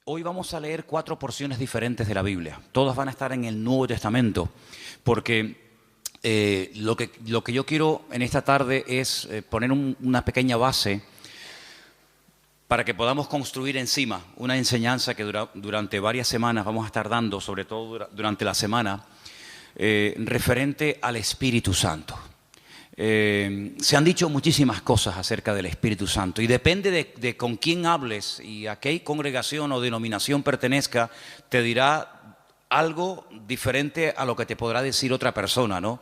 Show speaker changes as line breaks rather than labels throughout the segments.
Hoy vamos a leer 4 porciones diferentes de la Biblia. Todas van a estar en el Nuevo Testamento, porque lo que yo quiero en esta tarde es poner una pequeña base para que podamos construir encima una enseñanza que durante varias semanas vamos a estar dando, sobre todo durante la semana, referente al Espíritu Santo. Se han dicho muchísimas cosas acerca del Espíritu Santo y depende de con quién hables y a qué congregación o denominación pertenezca, te dirá algo diferente a lo que te podrá decir otra persona, ¿no?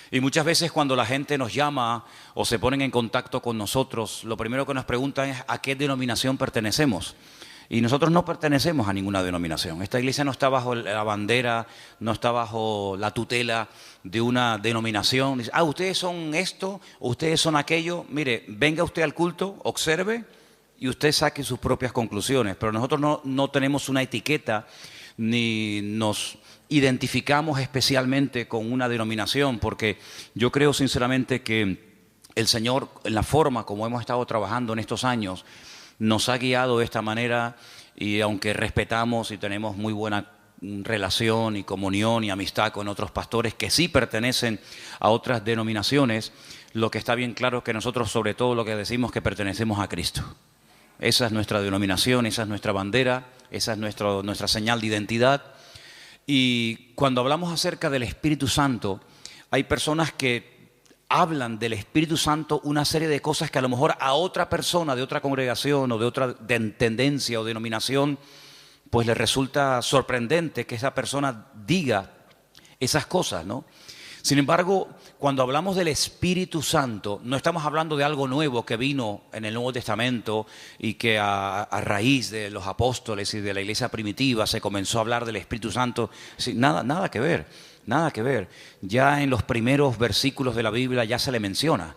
Y muchas veces cuando la gente nos llama o se ponen en contacto con nosotros, lo primero que nos preguntan es ¿a qué denominación pertenecemos? Y nosotros no pertenecemos a ninguna denominación. Esta iglesia no está bajo la bandera, no está bajo la tutela de una denominación. Dice, ustedes son esto, ustedes son aquello. Mire, venga usted al culto, observe y usted saque sus propias conclusiones. Pero nosotros no tenemos una etiqueta ni nos identificamos especialmente con una denominación, porque yo creo sinceramente que el Señor, en la forma como hemos estado trabajando en estos años, nos ha guiado de esta manera y aunque respetamos y tenemos muy buena relación y comunión y amistad con otros pastores que sí pertenecen a otras denominaciones, lo que está bien claro es que nosotros sobre todo lo que decimos es que pertenecemos a Cristo. Esa es nuestra denominación, esa es nuestra bandera, esa es nuestra señal de identidad. Y cuando hablamos acerca del Espíritu Santo, hay personas que hablan del Espíritu Santo una serie de cosas que a lo mejor a otra persona de otra congregación o de otra tendencia o denominación pues le resulta sorprendente que esa persona diga esas cosas, ¿no? Sin embargo, cuando hablamos del Espíritu Santo, no estamos hablando de algo nuevo que vino en el Nuevo Testamento y que a raíz de los apóstoles y de la iglesia primitiva se comenzó a hablar del Espíritu Santo. Sí, nada que ver, nada que ver. Ya en los primeros versículos de la Biblia ya se le menciona.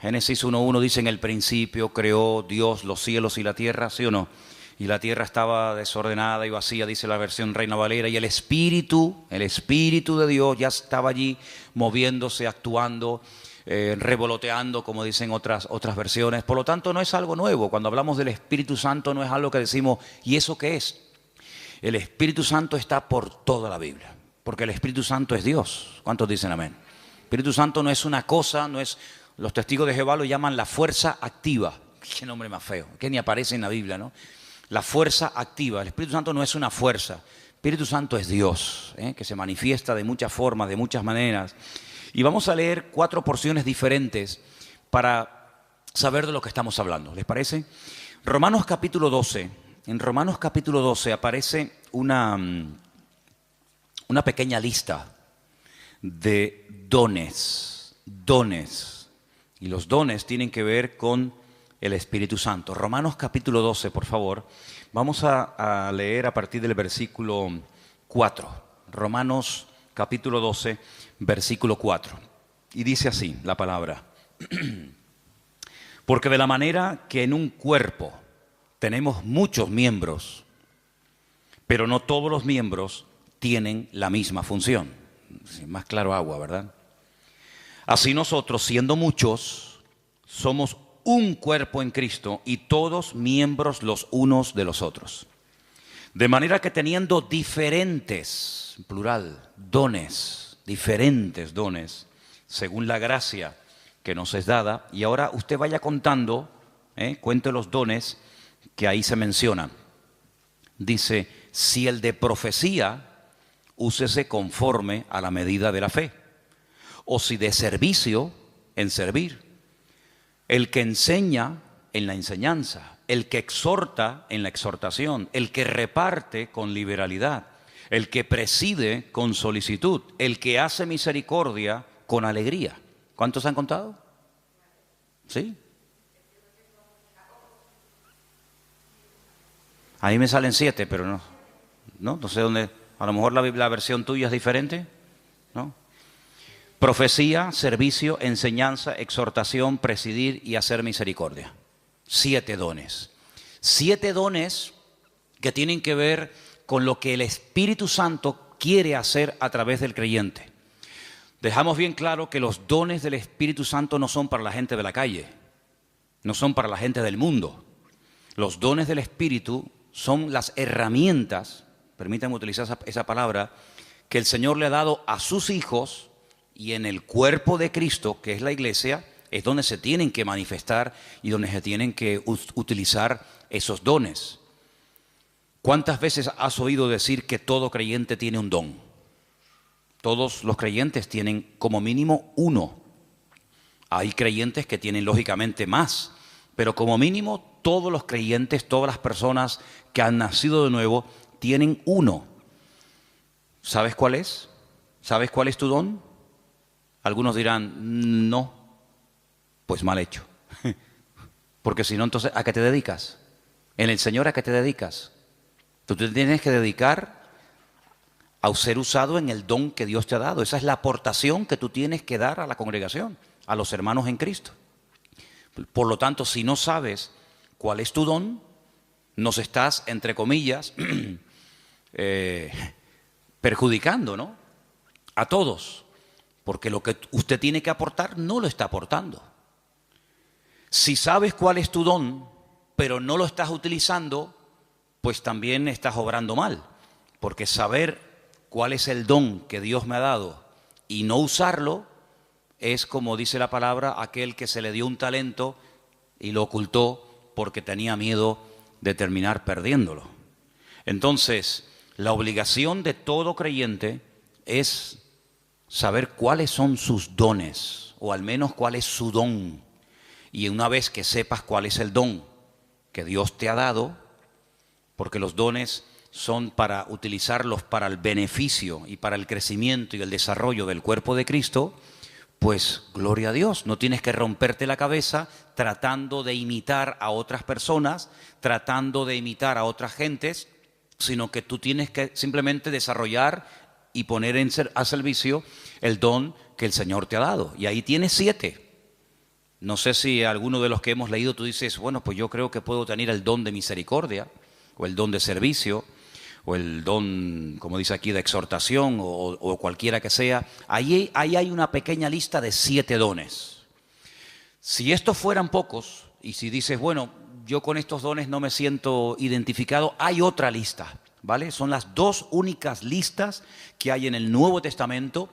Génesis 1:1 dice, en el principio creó Dios los cielos y la tierra, ¿sí o no? Y la tierra estaba desordenada y vacía, dice la versión Reina Valera, y el Espíritu de Dios ya estaba allí moviéndose, actuando, revoloteando, como dicen otras versiones. Por lo tanto, no es algo nuevo. Cuando hablamos del Espíritu Santo no es algo que decimos, ¿y eso qué es? El Espíritu Santo está por toda la Biblia, porque el Espíritu Santo es Dios. ¿Cuántos dicen amén? El Espíritu Santo no es una cosa, no es, los testigos de Jehová lo llaman la fuerza activa. Qué nombre más feo, que ni aparece en la Biblia, ¿no? La fuerza activa. El Espíritu Santo no es una fuerza. El Espíritu Santo es Dios, que se manifiesta de muchas formas, de muchas maneras. Y vamos a leer 4 porciones diferentes para saber de lo que estamos hablando. ¿Les parece? Romanos capítulo 12. En Romanos capítulo 12 aparece una pequeña lista de dones. Y los dones tienen que ver con el Espíritu Santo. Romanos capítulo 12, por favor. Vamos a leer a partir del versículo 4. Romanos capítulo 12, versículo 4. Y dice así la palabra. Porque de la manera que en un cuerpo tenemos muchos miembros, pero no todos los miembros tienen la misma función. Más claro agua, ¿verdad? Así nosotros, siendo muchos, somos un cuerpo en Cristo y todos miembros los unos de los otros. De manera que teniendo diferentes, plural, dones, diferentes dones, según la gracia que nos es dada, y ahora usted vaya contando, cuente los dones que ahí se mencionan. Dice, si el de profecía, úsese conforme a la medida de la fe, o si de servicio, en servir. El que enseña en la enseñanza, el que exhorta en la exhortación, el que reparte con liberalidad, el que preside con solicitud, el que hace misericordia con alegría. ¿Cuántos han contado? ¿Sí? A mí me salen 7, pero no sé dónde. A lo mejor la versión tuya es diferente, ¿no? Profecía, servicio, enseñanza, exhortación, presidir y hacer misericordia. 7 dones. 7 dones que tienen que ver con lo que el Espíritu Santo quiere hacer a través del creyente. Dejamos bien claro que los dones del Espíritu Santo no son para la gente de la calle, no son para la gente del mundo. Los dones del Espíritu son las herramientas, permítanme utilizar esa palabra, que el Señor le ha dado a sus hijos, y en el cuerpo de Cristo, que es la iglesia, es donde se tienen que manifestar y donde se tienen que utilizar esos dones. ¿Cuántas veces has oído decir que todo creyente tiene un don? Todos los creyentes tienen como mínimo uno. Hay creyentes que tienen lógicamente más, pero como mínimo todos los creyentes, todas las personas que han nacido de nuevo, tienen uno. ¿Sabes cuál es? ¿Sabes cuál es tu don? Algunos dirán, no, pues mal hecho. Porque si no, entonces, ¿a qué te dedicas? En el Señor, ¿a qué te dedicas? Tú te tienes que dedicar a ser usado en el don que Dios te ha dado. Esa es la aportación que tú tienes que dar a la congregación, a los hermanos en Cristo. Por lo tanto, si no sabes cuál es tu don, nos estás, entre comillas, perjudicando, ¿no? A todos. Porque lo que usted tiene que aportar no lo está aportando. Si sabes cuál es tu don, pero no lo estás utilizando, pues también estás obrando mal. Porque saber cuál es el don que Dios me ha dado y no usarlo es, como dice la palabra, aquel que se le dio un talento y lo ocultó porque tenía miedo de terminar perdiéndolo. Entonces, la obligación de todo creyente es saber cuáles son sus dones, o al menos cuál es su don. Y una vez que sepas cuál es el don que Dios te ha dado, porque los dones son para utilizarlos para el beneficio y para el crecimiento y el desarrollo del cuerpo de Cristo, pues gloria a Dios, no tienes que romperte la cabeza tratando de imitar a otras personas, tratando de imitar a otras gentes, sino que tú tienes que simplemente desarrollar y poner a servicio el don que el Señor te ha dado. Y ahí tienes 7. No sé si alguno de los que hemos leído tú dices, bueno, pues yo creo que puedo tener el don de misericordia, o el don de servicio, o el don, como dice aquí, de exhortación, o cualquiera que sea. Ahí hay una pequeña lista de 7 dones. Si estos fueran pocos, y si dices, bueno, yo con estos dones no me siento identificado, hay otra lista, ¿vale? Son las 2 únicas listas que hay en el Nuevo Testamento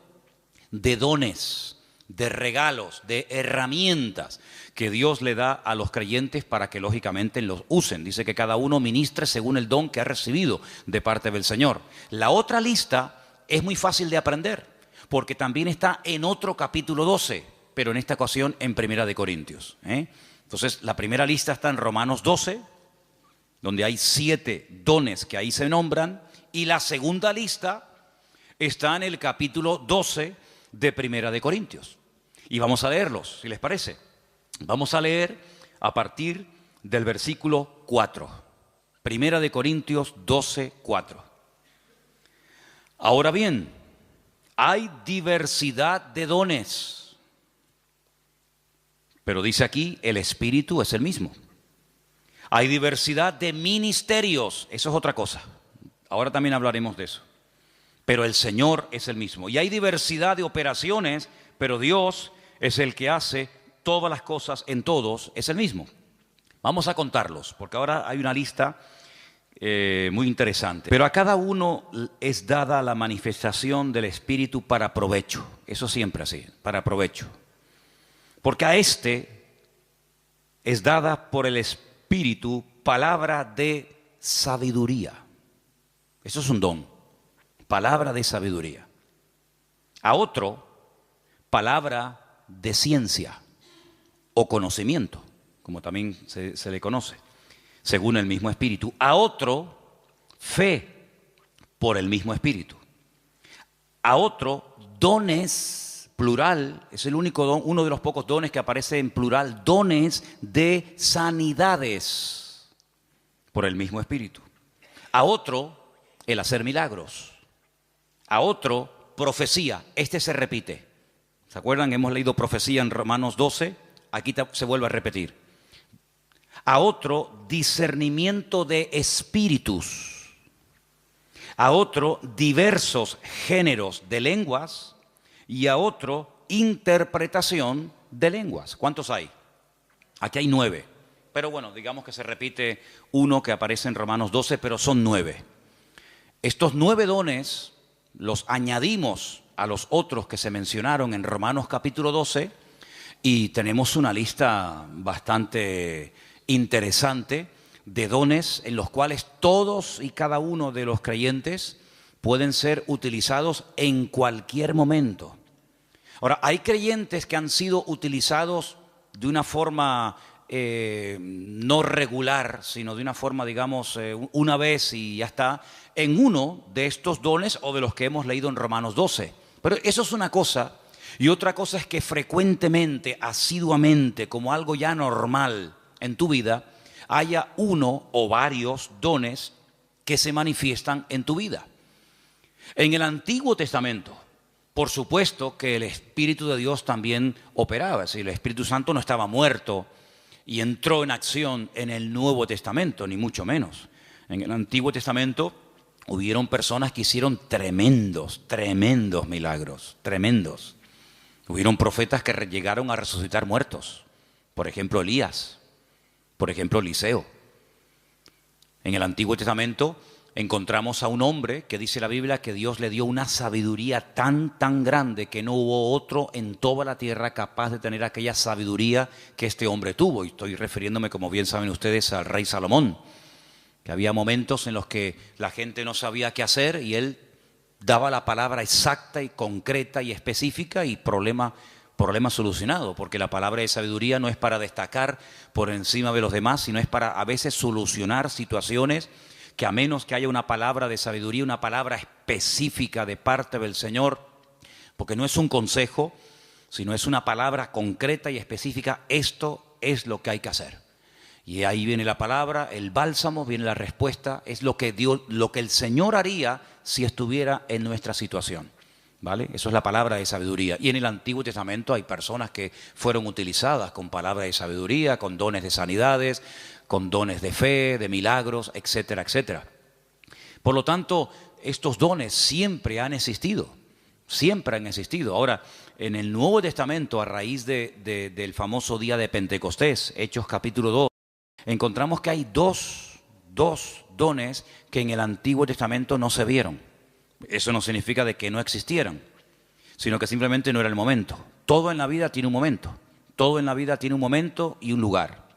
de dones, de regalos, de herramientas que Dios le da a los creyentes para que lógicamente los usen. Dice que cada uno ministre según el don que ha recibido de parte del Señor. La otra lista es muy fácil de aprender, porque también está en otro capítulo 12, pero en esta ocasión en Primera de Corintios. Entonces, la primera lista está en Romanos 12, donde hay 7 dones que ahí se nombran, y la segunda lista está en el capítulo 12 de Primera de Corintios. Y vamos a leerlos, si les parece. Vamos a leer a partir del versículo 4. Primera de Corintios 12, 4. Ahora bien, hay diversidad de dones, pero dice aquí, el Espíritu es el mismo. Hay diversidad de ministerios, eso es otra cosa. Ahora también hablaremos de eso. Pero el Señor es el mismo. Y hay diversidad de operaciones, pero Dios es el que hace todas las cosas en todos, es el mismo. Vamos a contarlos, porque ahora hay una lista muy interesante. Pero a cada uno es dada la manifestación del Espíritu para provecho. Eso siempre así, para provecho. Porque a este es dada por el Espíritu palabra de sabiduría. Eso es un don. Palabra de sabiduría. A otro, palabra de ciencia o conocimiento, como también se le conoce, según el mismo Espíritu. A otro, fe por el mismo Espíritu. A otro, dones, plural, es el único don, uno de los pocos dones que aparece en plural, dones de sanidades por el mismo Espíritu. A otro, el hacer milagros. A otro, profecía. Este se repite. ¿Se acuerdan? Hemos leído profecía en Romanos 12. Aquí se vuelve a repetir. A otro, discernimiento de espíritus. A otro, diversos géneros de lenguas. Y a otro, interpretación de lenguas. ¿Cuántos hay? Aquí hay 9. Pero bueno, digamos que se repite uno que aparece en Romanos 12, pero son 9. Estos 9 dones los añadimos a los otros que se mencionaron en Romanos capítulo 12 y tenemos una lista bastante interesante de dones en los cuales todos y cada uno de los creyentes pueden ser utilizados en cualquier momento. Ahora, hay creyentes que han sido utilizados de una forma no regular, sino de una forma, digamos, una vez y ya está, en uno de estos dones o de los que hemos leído en Romanos 12. Pero eso es una cosa, y otra cosa es que frecuentemente, asiduamente, como algo ya normal en tu vida, haya uno o varios dones que se manifiestan en tu vida. En el Antiguo Testamento, por supuesto que el Espíritu de Dios también operaba, es decir, el Espíritu Santo no estaba muerto y entró en acción en el Nuevo Testamento, ni mucho menos. En el Antiguo Testamento hubieron personas que hicieron tremendos milagros, tremendos. Hubieron profetas que llegaron a resucitar muertos, por ejemplo Elías, por ejemplo Eliseo. En el Antiguo Testamento encontramos a un hombre que dice la Biblia que Dios le dio una sabiduría tan grande que no hubo otro en toda la tierra capaz de tener aquella sabiduría que este hombre tuvo. Y estoy refiriéndome, como bien saben ustedes, al rey Salomón, que había momentos en los que la gente no sabía qué hacer y él daba la palabra exacta y concreta y específica y problema solucionado, porque la palabra de sabiduría no es para destacar por encima de los demás, sino es para a veces solucionar situaciones que a menos que haya una palabra de sabiduría, una palabra específica de parte del Señor, porque no es un consejo, sino es una palabra concreta y específica, esto es lo que hay que hacer. Y ahí viene la palabra, el bálsamo, viene la respuesta, es lo que Dios, lo que el Señor haría si estuviera en nuestra situación. ¿Vale? Eso es la palabra de sabiduría. Y en el Antiguo Testamento hay personas que fueron utilizadas con palabras de sabiduría, con dones de sanidades, con dones de fe, de milagros, etcétera, etcétera. Por lo tanto, estos dones siempre han existido, siempre han existido. Ahora, en el Nuevo Testamento, a raíz del famoso día de Pentecostés, Hechos capítulo 2, encontramos que hay dos dones que en el Antiguo Testamento no se vieron. Eso no significa de que no existieran, sino que simplemente no era el momento. Todo en la vida tiene un momento. Todo en la vida tiene un momento y un lugar.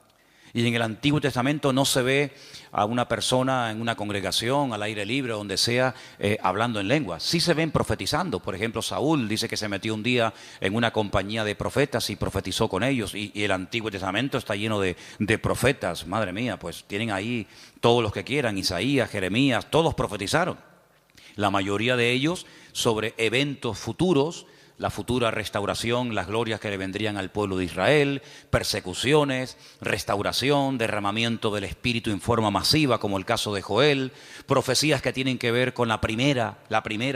Y en el Antiguo Testamento no se ve a una persona en una congregación, al aire libre, donde sea, hablando en lenguas. Sí se ven profetizando. Por ejemplo, Saúl dice que se metió un día en una compañía de profetas y profetizó con ellos. Y el Antiguo Testamento está lleno de profetas. Madre mía, pues tienen ahí todos los que quieran. Isaías, Jeremías, todos profetizaron. La mayoría de ellos sobre eventos futuros, la futura restauración, las glorias que le vendrían al pueblo de Israel, persecuciones, restauración, derramamiento del Espíritu en forma masiva, como el caso de Joel, profecías que tienen que ver con la primera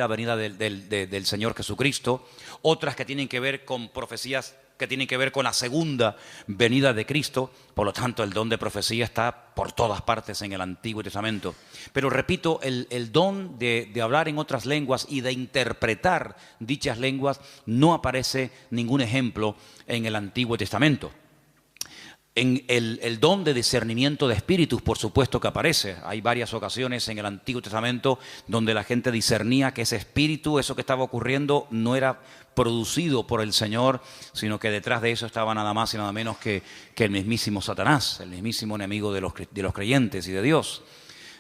venida del Señor Jesucristo, otras que tienen que ver con profecías que tienen que ver con la segunda venida de Cristo. Por lo tanto, el don de profecía está por todas partes en el Antiguo Testamento. Pero repito, el don de hablar en otras lenguas y de interpretar dichas lenguas no aparece ningún ejemplo en el Antiguo Testamento. En el don de discernimiento de espíritus, por supuesto que aparece. Hay varias ocasiones en el Antiguo Testamento donde la gente discernía que ese espíritu, eso que estaba ocurriendo, no era producido por el Señor, sino que detrás de eso estaba nada más y nada menos que el mismísimo Satanás, el mismísimo enemigo de los creyentes y de Dios.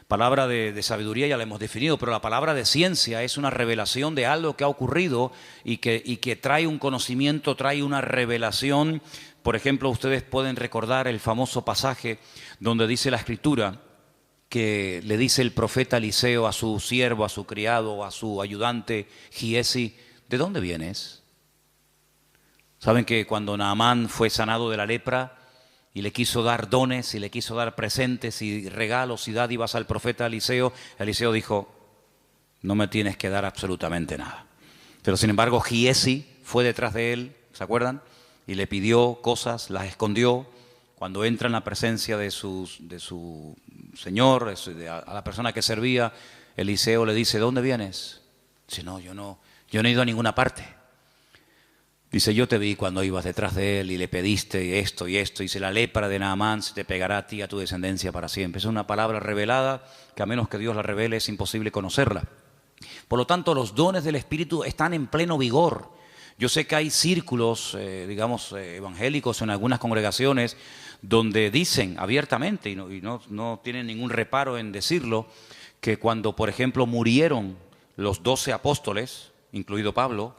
Palabra de sabiduría ya la hemos definido, pero la palabra de ciencia es una revelación de algo que ha ocurrido y que trae un conocimiento, trae una revelación. Por ejemplo, ustedes pueden recordar el famoso pasaje donde dice la Escritura que le dice el profeta Eliseo a su siervo, a su criado, a su ayudante Giesi: ¿de dónde vienes? Saben que cuando Naamán fue sanado de la lepra y le quiso dar dones y le quiso dar presentes y regalos y dádivas al profeta Eliseo, Eliseo dijo: no me tienes que dar absolutamente nada. Pero sin embargo Giesi fue detrás de él, ¿se acuerdan? Y le pidió cosas, las escondió. Cuando entra en la presencia de su señor, a la persona que servía, Eliseo le dice: ¿de dónde vienes? Dice: no, yo no he ido a ninguna parte. Dice, yo te vi cuando ibas detrás de él y le pediste esto y esto. Dice, la lepra de Naamán se te pegará a ti y a tu descendencia para siempre. Es una palabra revelada que a menos que Dios la revele es imposible conocerla. Por lo tanto, los dones del Espíritu están en pleno vigor. Yo sé que hay círculos, evangélicos en algunas congregaciones donde dicen abiertamente, y no tienen ningún reparo en decirlo, que cuando, por ejemplo, murieron los 12 apóstoles, incluido Pablo,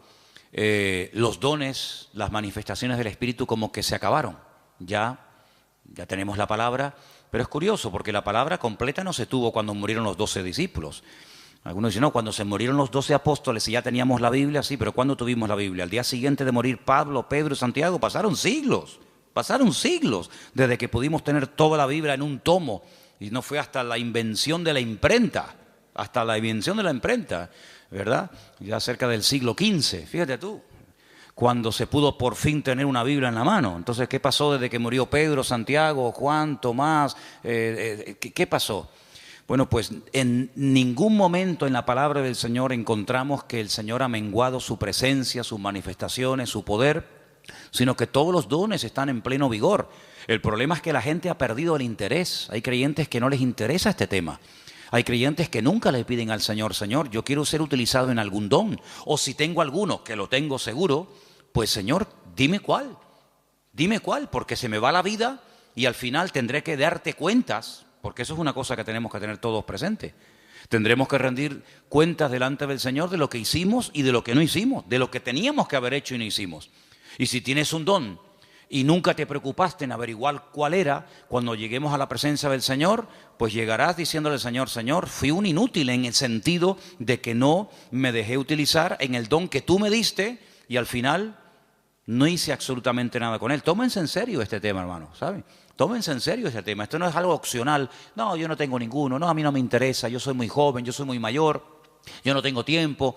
los dones, las manifestaciones del Espíritu como que se acabaron. Ya tenemos la palabra, pero es curioso porque la palabra completa no se tuvo cuando murieron los 12 discípulos. Algunos dicen, no, cuando se murieron los 12 apóstoles y ya teníamos la Biblia, sí, pero ¿cuándo tuvimos la Biblia? Al día siguiente de morir Pablo, Pedro y Santiago, pasaron siglos desde que pudimos tener toda la Biblia en un tomo, y no fue hasta la invención de la imprenta, ¿verdad? Ya cerca del siglo XV, fíjate tú, cuando se pudo por fin tener una Biblia en la mano. Entonces, ¿qué pasó desde que murió Pedro, Santiago, Juan, Tomás? ¿Qué pasó? Bueno, pues en ningún momento en la palabra del Señor encontramos que el Señor ha menguado su presencia, sus manifestaciones, su poder, sino que todos los dones están en pleno vigor. El problema es que la gente ha perdido el interés. Hay creyentes que no les interesa este tema. Hay creyentes que nunca le piden al Señor, Señor, yo quiero ser utilizado en algún don. O si tengo alguno, que lo tengo seguro, pues Señor, dime cuál, porque se me va la vida y al final tendré que darte cuentas. Porque eso es una cosa que tenemos que tener todos presentes. Tendremos que rendir cuentas delante del Señor de lo que hicimos y de lo que no hicimos, de lo que teníamos que haber hecho y no hicimos. Y si tienes un don y nunca te preocupaste en averiguar cuál era, cuando lleguemos a la presencia del Señor, pues llegarás diciéndole al Señor, Señor, fui un inútil en el sentido de que no me dejé utilizar en el don que tú me diste y al final no hice absolutamente nada con él. Tómense en serio este tema, hermano, ¿saben? Tómense en serio este tema. Esto no es algo opcional. No, yo no tengo ninguno. No, a mí no me interesa. Yo soy muy joven, yo soy muy mayor. Yo no tengo tiempo.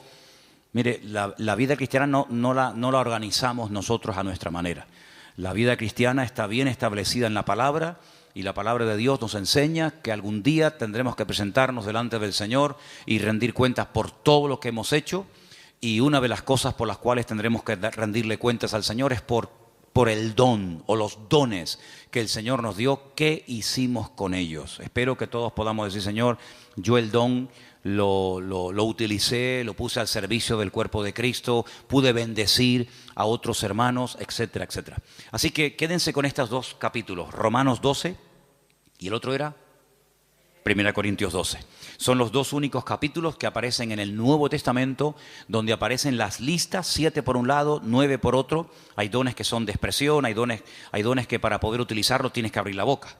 Mire, la vida cristiana no la organizamos nosotros a nuestra manera. La vida cristiana está bien establecida en la palabra y la palabra de Dios nos enseña que algún día tendremos que presentarnos delante del Señor y rendir cuentas por todo lo que hemos hecho. Y una de las cosas por las cuales tendremos que rendirle cuentas al Señor es por el don o los dones que el Señor nos dio, ¿qué hicimos con ellos? Espero que todos podamos decir, Señor, yo el don lo utilicé, lo puse al servicio del cuerpo de Cristo, pude bendecir a otros hermanos, etcétera, etcétera. Así que quédense con estos dos capítulos, Romanos 12 y el otro era 1 Corintios 12. Son los dos únicos capítulos que aparecen en el Nuevo Testamento donde aparecen las listas, 7 por un lado, 9 por otro. Hay dones que son de expresión, hay dones que para poder utilizarlo tienes que abrir la boca.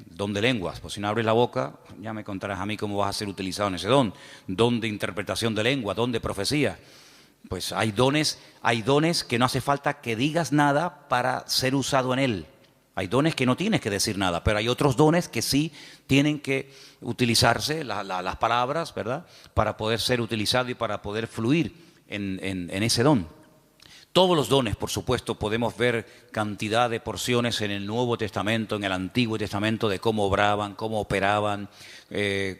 Don de lenguas, pues si no abres la boca, ya me contarás a mí cómo vas a ser utilizado en ese don. Don de interpretación de lengua, don de profecía. Pues hay dones que no hace falta que digas nada para ser usado en él. Hay dones que no tienes que decir nada, pero hay otros dones que sí tienen que utilizarse, las palabras, ¿verdad?, para poder ser utilizado y para poder fluir en ese don. Todos los dones, por supuesto, podemos ver cantidad de porciones en el Nuevo Testamento, en el Antiguo Testamento, de cómo obraban, cómo operaban,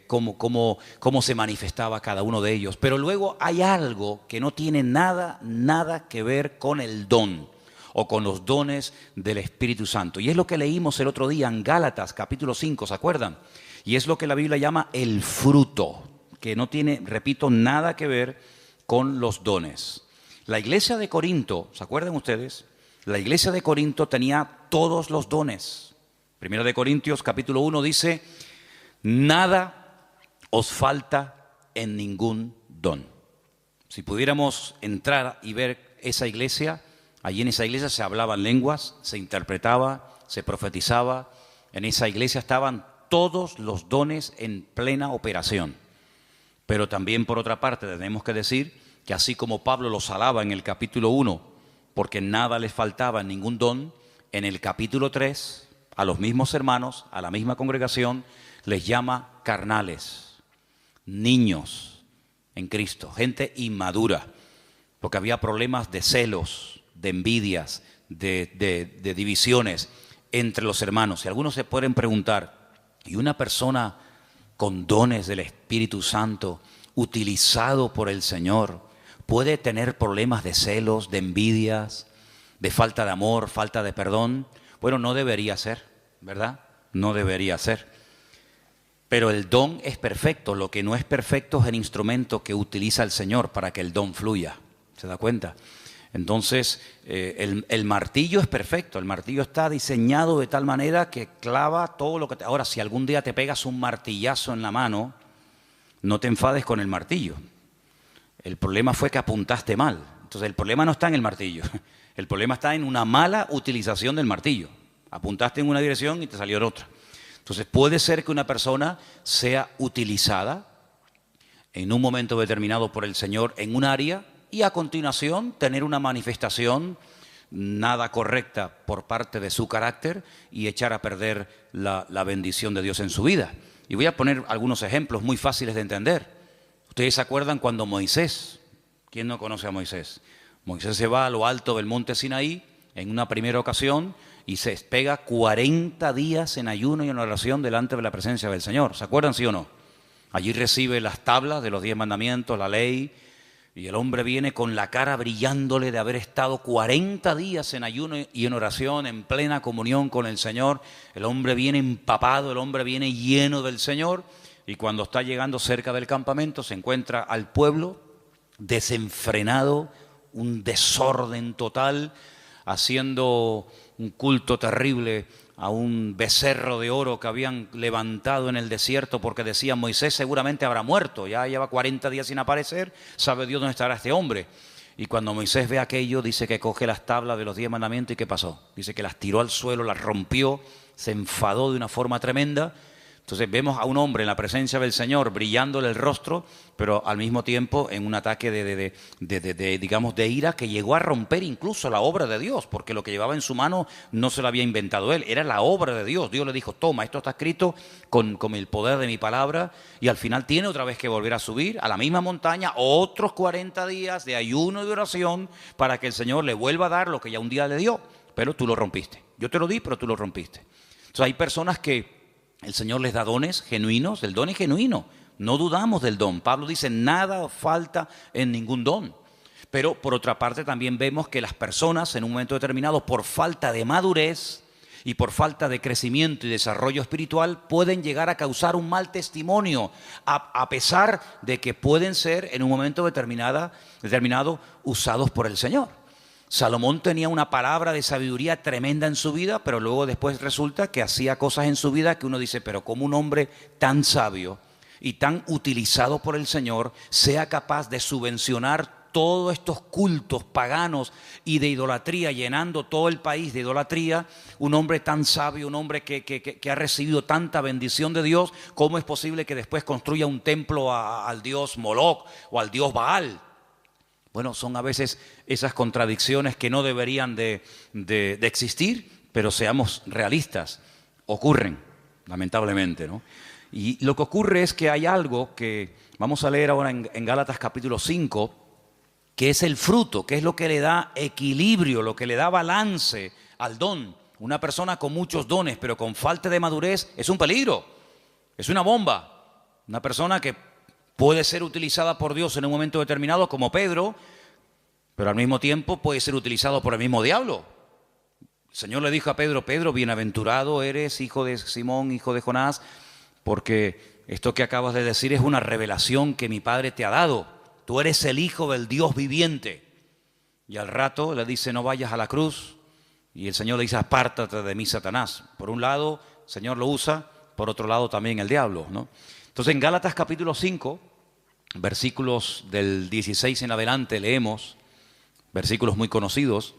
cómo se manifestaba cada uno de ellos. Pero luego hay algo que no tiene nada que ver con el don o con los dones del Espíritu Santo. Y es lo que leímos el otro día en Gálatas, capítulo 5, ¿se acuerdan? Y es lo que la Biblia llama el fruto, que no tiene, repito, nada que ver con los dones. La iglesia de Corinto, ¿se acuerdan ustedes? La iglesia de Corinto tenía todos los dones. Primera de Corintios, capítulo 1, dice, nada os falta en ningún don. Si pudiéramos entrar y ver esa iglesia, allí en esa iglesia se hablaban lenguas, se interpretaba, se profetizaba. En esa iglesia estaban todos los dones en plena operación. Pero también, por otra parte, tenemos que decir que así como Pablo los alaba en el capítulo 1, porque nada les faltaba en ningún don, en el capítulo 3, a los mismos hermanos, a la misma congregación, les llama carnales, niños en Cristo, gente inmadura, porque había problemas de celos, de envidias, de divisiones entre los hermanos. Y algunos se pueden preguntar, ¿y una persona con dones del Espíritu Santo, utilizado por el Señor, puede tener problemas de celos, de envidias, de falta de amor, falta de perdón. Bueno, no debería ser, ¿verdad? No debería ser. Pero el don es perfecto. Lo que no es perfecto es el instrumento que utiliza el Señor para que el don fluya. ¿Se da cuenta? Entonces, el martillo es perfecto. El martillo está diseñado de tal manera que clava todo lo que te... Ahora, si algún día te pegas un martillazo en la mano, no te enfades con el martillo. El problema fue que apuntaste mal. Entonces, el problema no está en el martillo. El problema está en una mala utilización del martillo. Apuntaste en una dirección y te salió en otra. Entonces, puede ser que una persona sea utilizada en un momento determinado por el Señor en un área y a continuación tener una manifestación nada correcta por parte de su carácter y echar a perder la bendición de Dios en su vida. Y voy a poner algunos ejemplos muy fáciles de entender. Ustedes se acuerdan cuando Moisés, ¿quién no conoce a Moisés? Moisés se va a lo alto del monte Sinaí en una primera ocasión y se pega 40 días en ayuno y en oración delante de la presencia del Señor. ¿Se acuerdan, sí o no? Allí recibe las tablas de los 10 mandamientos, la ley, y el hombre viene con la cara brillándole de haber estado 40 días en ayuno y en oración, en plena comunión con el Señor. El hombre viene empapado, el hombre viene lleno del Señor, y cuando está llegando cerca del campamento se encuentra al pueblo desenfrenado, un desorden total, haciendo un culto terrible a un becerro de oro que habían levantado en el desierto porque decían Moisés seguramente habrá muerto, ya lleva 40 días sin aparecer, sabe Dios dónde estará este hombre. Y cuando Moisés ve aquello, dice que coge las tablas de los 10 mandamientos y ¿qué pasó? Dice que las tiró al suelo, las rompió, se enfadó de una forma tremenda. Entonces vemos a un hombre en la presencia del Señor brillándole el rostro, pero al mismo tiempo en un ataque digamos, de ira que llegó a romper incluso la obra de Dios, porque lo que llevaba en su mano no se lo había inventado él, era la obra de Dios. Dios le dijo, toma, esto está escrito con el poder de mi palabra, y al final tiene otra vez que volver a subir a la misma montaña, otros 40 días de ayuno y de oración para que el Señor le vuelva a dar lo que ya un día le dio, pero tú lo rompiste. Yo te lo di, pero tú lo rompiste. Entonces hay personas que el Señor les da dones genuinos, el don es genuino, no dudamos del don. Pablo dice, nada falta en ningún don. Pero por otra parte también vemos que las personas en un momento determinado, por falta de madurez y por falta de crecimiento y desarrollo espiritual, pueden llegar a causar un mal testimonio, a pesar de que pueden ser en un momento determinado usados por el Señor. Salomón tenía una palabra de sabiduría tremenda en su vida, pero luego después resulta que hacía cosas en su vida que uno dice, pero ¿cómo un hombre tan sabio y tan utilizado por el Señor sea capaz de subvencionar todos estos cultos paganos y de idolatría, llenando todo el país de idolatría? Un hombre tan sabio, un hombre que ha recibido tanta bendición de Dios, ¿cómo es posible que después construya un templo al dios Moloc o al dios Baal? Bueno, son a veces esas contradicciones que no deberían de existir, pero seamos realistas, ocurren, lamentablemente, ¿no? Y lo que ocurre es que hay algo que vamos a leer ahora en Gálatas capítulo 5, que es el fruto, que es lo que le da equilibrio, lo que le da balance al don. Una persona con muchos dones, pero con falta de madurez, es un peligro, es una bomba. Una persona que puede ser utilizada por Dios en un momento determinado, como Pedro, pero al mismo tiempo puede ser utilizado por el mismo diablo. El Señor le dijo a Pedro, Pedro, bienaventurado eres, hijo de Simón, hijo de Jonás, porque esto que acabas de decir es una revelación que mi Padre te ha dado. Tú eres el Hijo del Dios viviente. Y al rato le dice, no vayas a la cruz. Y el Señor le dice, apártate de mí, Satanás. Por un lado, el Señor lo usa, por otro lado también el diablo, ¿no? Entonces en Gálatas capítulo 5, versículos del 16 en adelante leemos, versículos muy conocidos.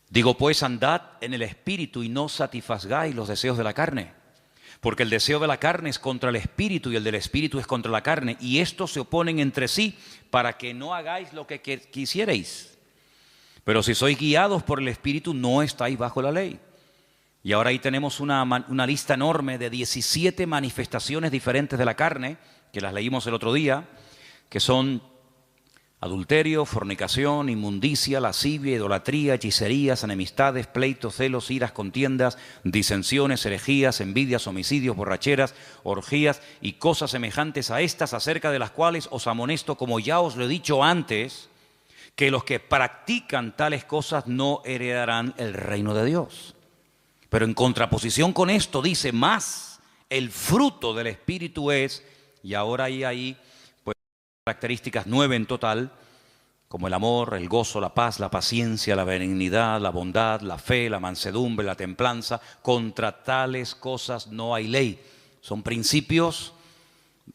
Digo pues, andad en el Espíritu y no satisfagáis los deseos de la carne. Porque el deseo de la carne es contra el Espíritu y el del Espíritu es contra la carne. Y estos se oponen entre sí para que no hagáis lo que quisierais. Pero si sois guiados por el Espíritu, no estáis bajo la ley. Y ahora ahí tenemos una lista enorme de 17 manifestaciones diferentes de la carne, que las leímos el otro día, que son adulterio, fornicación, inmundicia, lascivia, idolatría, hechicerías, enemistades, pleitos, celos, iras, contiendas, disensiones, herejías, envidias, homicidios, borracheras, orgías y cosas semejantes a estas, acerca de las cuales os amonesto, como ya os lo he dicho antes, que los que practican tales cosas no heredarán el reino de Dios. Pero en contraposición con esto dice, más el fruto del Espíritu es, y ahora hay ahí características 9 en total, como el amor, el gozo, la paz, la paciencia, la benignidad, la bondad, la fe, la mansedumbre, la templanza. Contra tales cosas no hay ley. Son principios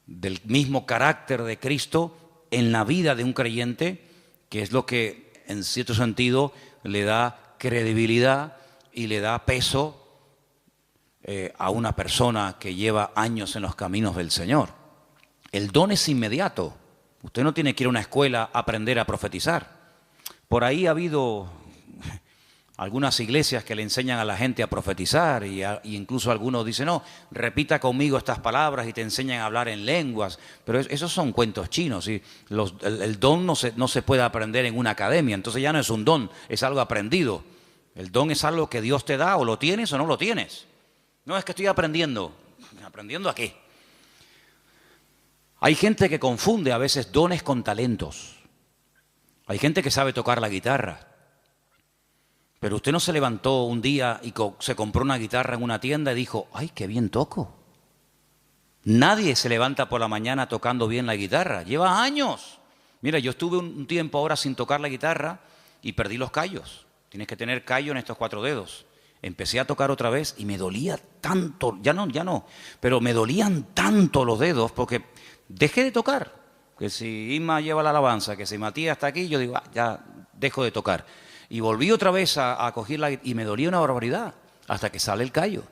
del mismo carácter de Cristo en la vida de un creyente, que es lo que en cierto sentido le da credibilidad y le da peso a una persona que lleva años en los caminos del Señor. El don es inmediato. Usted no tiene que ir a una escuela a aprender a profetizar. Por ahí ha habido algunas iglesias que le enseñan a la gente a profetizar y incluso algunos dicen, no, repita conmigo estas palabras y te enseñan a hablar en lenguas. Pero esos son cuentos chinos. ¿Sí? El don no se puede aprender en una academia, entonces ya no es un don, es algo aprendido. El don es algo que Dios te da, o lo tienes o no lo tienes. No es que estoy aprendiendo. ¿Aprendiendo a qué? Hay gente que confunde a veces dones con talentos. Hay gente que sabe tocar la guitarra. Pero usted no se levantó un día y se compró una guitarra en una tienda y dijo, ¡ay, qué bien toco! Nadie se levanta por la mañana tocando bien la guitarra. Lleva años. Mira, yo estuve un tiempo ahora sin tocar la guitarra y perdí los callos. Tienes que tener callo en estos 4 dedos. Empecé a tocar otra vez y me dolía tanto, ya no, pero me dolían tanto los dedos porque dejé de tocar. Que si Isma lleva la alabanza, que si Matías está aquí, yo digo, ya dejo de tocar. Y volví otra vez a cogerla y me dolía una barbaridad hasta que sale el callo.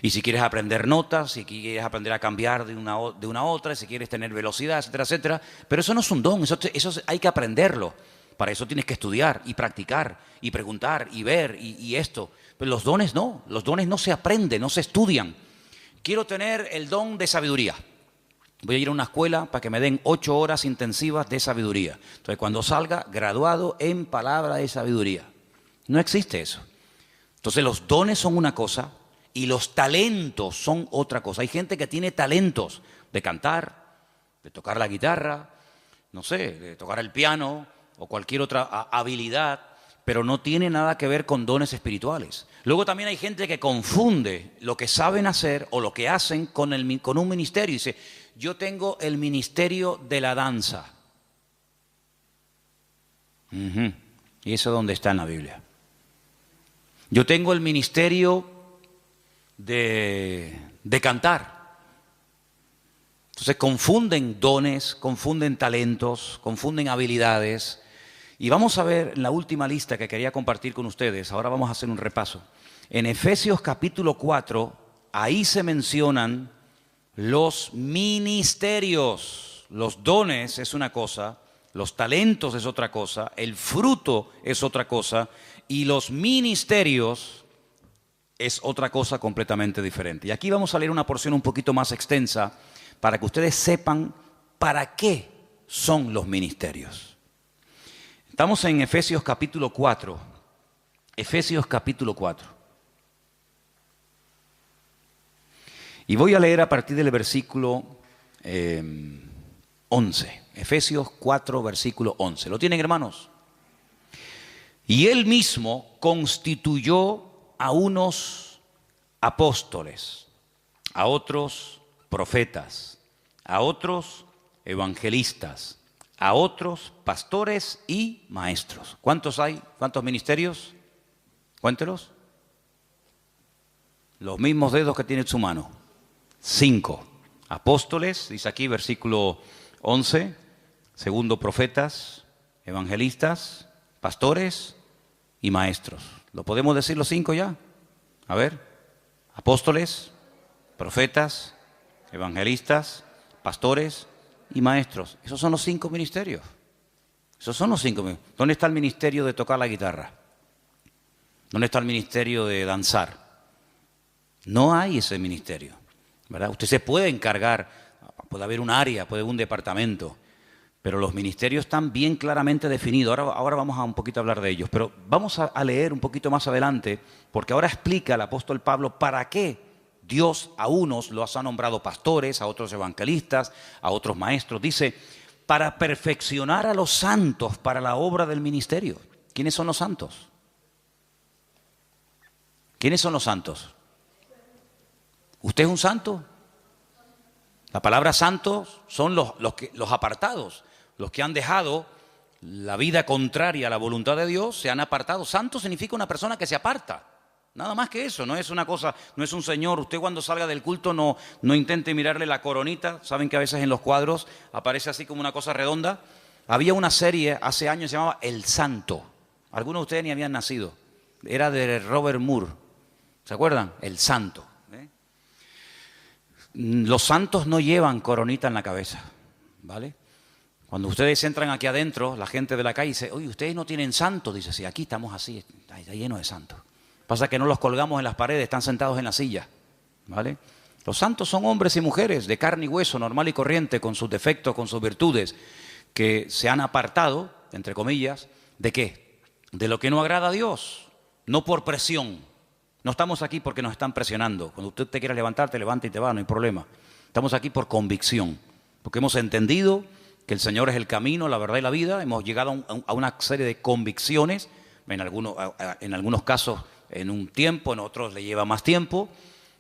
Y si quieres aprender notas, si quieres aprender a cambiar de una a otra, si quieres tener velocidad, etcétera, etcétera. Pero eso no es un don, eso hay que aprenderlo. Para eso tienes que estudiar y practicar y preguntar y ver y esto. Pero los dones no se aprenden, no se estudian. Quiero tener el don de sabiduría. Voy a ir a una escuela para que me den 8 horas intensivas de sabiduría. Entonces, cuando salga, graduado en palabra de sabiduría. No existe eso. Entonces, los dones son una cosa y los talentos son otra cosa. Hay gente que tiene talentos de cantar, de tocar la guitarra, no sé, de tocar el piano o cualquier otra habilidad, pero no tiene nada que ver con dones espirituales. Luego también hay gente que confunde lo que saben hacer o lo que hacen con un ministerio. Dice, yo tengo el ministerio de la danza. ¿Y eso dónde está en la Biblia? Yo tengo el ministerio de cantar. Entonces confunden dones, confunden talentos, confunden habilidades. Y vamos a ver la última lista que quería compartir con ustedes. Ahora vamos a hacer un repaso. En Efesios capítulo 4, ahí se mencionan los ministerios. Los dones es una cosa, los talentos es otra cosa, el fruto es otra cosa y los ministerios es otra cosa completamente diferente. Y aquí vamos a leer una porción un poquito más extensa para que ustedes sepan para qué son los ministerios. Estamos en Efesios capítulo 4. Efesios capítulo 4. Y voy a leer a partir del versículo 11. Efesios 4, versículo 11. ¿Lo tienen, hermanos? Y él mismo constituyó a unos apóstoles, a otros profetas, a otros evangelistas, a otros pastores y maestros. ¿Cuántos hay? ¿Cuántos ministerios? Cuéntelos. Los mismos dedos que tiene en su mano. 5. Apóstoles, dice aquí versículo 11. Segundo, profetas, evangelistas, pastores y maestros. ¿Lo podemos decir los 5 ya? A ver. Apóstoles, profetas, evangelistas, pastores y maestros. Esos son los 5 ministerios. Esos son los 5 ministerios. ¿Dónde está el ministerio de tocar la guitarra? ¿Dónde está el ministerio de danzar? No hay ese ministerio, ¿verdad? Usted se puede encargar, puede haber un área, puede haber un departamento, Pero los ministerios están bien claramente definidos. Ahora vamos a un poquito a hablar de ellos. Pero vamos a leer un poquito más adelante, porque ahora explica el apóstol Pablo para qué Dios a unos los ha nombrado pastores, a otros evangelistas, a otros maestros. Dice, para perfeccionar a los santos para la obra del ministerio. ¿Quiénes son los santos? ¿Quiénes son los santos? ¿Usted es un santo? La palabra santos son los apartados, los que han dejado la vida contraria a la voluntad de Dios, se han apartado. Santo significa una persona que se aparta. Nada más que eso, no es una cosa, no es un señor. Usted cuando salga del culto no intente mirarle la coronita. Saben que a veces en los cuadros aparece así como una cosa redonda. Había una serie hace años que se llamaba El Santo. Algunos de ustedes ni habían nacido. Era de Robert Moore. ¿Se acuerdan? El Santo. Los santos no llevan coronita en la cabeza, ¿vale? Cuando ustedes entran aquí adentro, la gente de la calle dice, oye, ¿ustedes no tienen santos? Dice, sí, aquí estamos así, está lleno de santos. Pasa que no los colgamos en las paredes, están sentados en la silla, ¿vale? Los santos son hombres y mujeres de carne y hueso, normal y corriente, con sus defectos, con sus virtudes, que se han apartado, entre comillas, ¿de qué? De lo que no agrada a Dios, no por presión. No estamos aquí porque nos están presionando. Cuando usted te quiera levantar, te levanta y te va, no hay problema. Estamos aquí por convicción, porque hemos entendido que el Señor es el camino, la verdad y la vida. Hemos llegado a una serie de convicciones, en algunos casos en un tiempo, en otros le lleva más tiempo,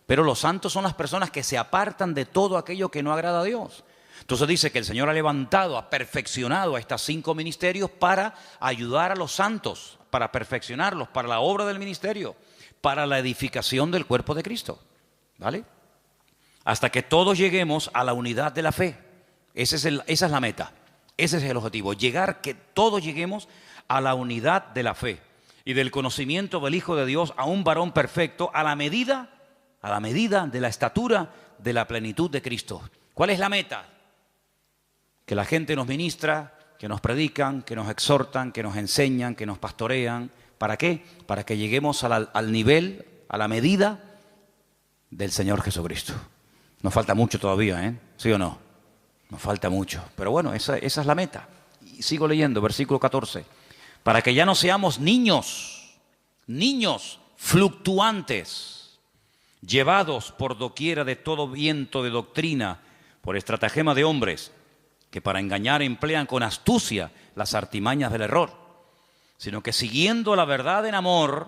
pero los santos son las personas que se apartan de todo aquello que no agrada a Dios. Entonces dice que el Señor ha levantado, ha perfeccionado a estos 5 ministerios para ayudar a los santos, para perfeccionarlos, para la obra del ministerio, para la edificación del cuerpo de Cristo, ¿vale? Hasta que todos lleguemos a la unidad de la fe. Esa es la meta, ese es el objetivo, que todos lleguemos a la unidad de la fe y del conocimiento del Hijo de Dios, a un varón perfecto, a la medida de la estatura de la plenitud de Cristo. ¿Cuál es la meta? Que la gente nos ministra, que nos predican, que nos exhortan, que nos enseñan, que nos pastorean. ¿Para qué? Para que lleguemos al nivel, a la medida del Señor Jesucristo. Nos falta mucho todavía, ¿eh? ¿Sí o no? Nos falta mucho. Pero bueno, esa es la meta. Y sigo leyendo, versículo 14. Para que ya no seamos niños fluctuantes, llevados por doquiera de todo viento de doctrina, por estratagema de hombres, que para engañar emplean con astucia las artimañas del error, sino que siguiendo la verdad en amor,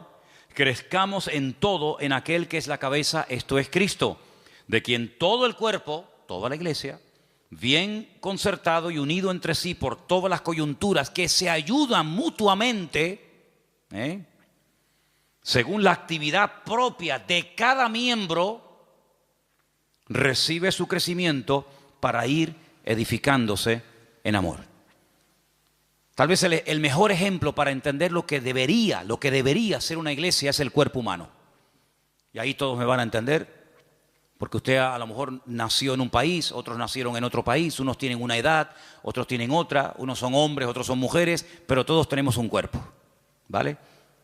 crezcamos en todo en aquel que es la cabeza, esto es Cristo, de quien todo el cuerpo, toda la iglesia, bien concertado y unido entre sí por todas las coyunturas que se ayudan mutuamente, según la actividad propia de cada miembro, recibe su crecimiento para ir edificándose en amor. Tal vez el mejor ejemplo para entender lo que debería ser una iglesia es el cuerpo humano. Y ahí todos me van a entender, porque usted a lo mejor nació en un país, otros nacieron en otro país, unos tienen una edad, otros tienen otra, unos son hombres, otros son mujeres, pero todos tenemos un cuerpo, ¿vale?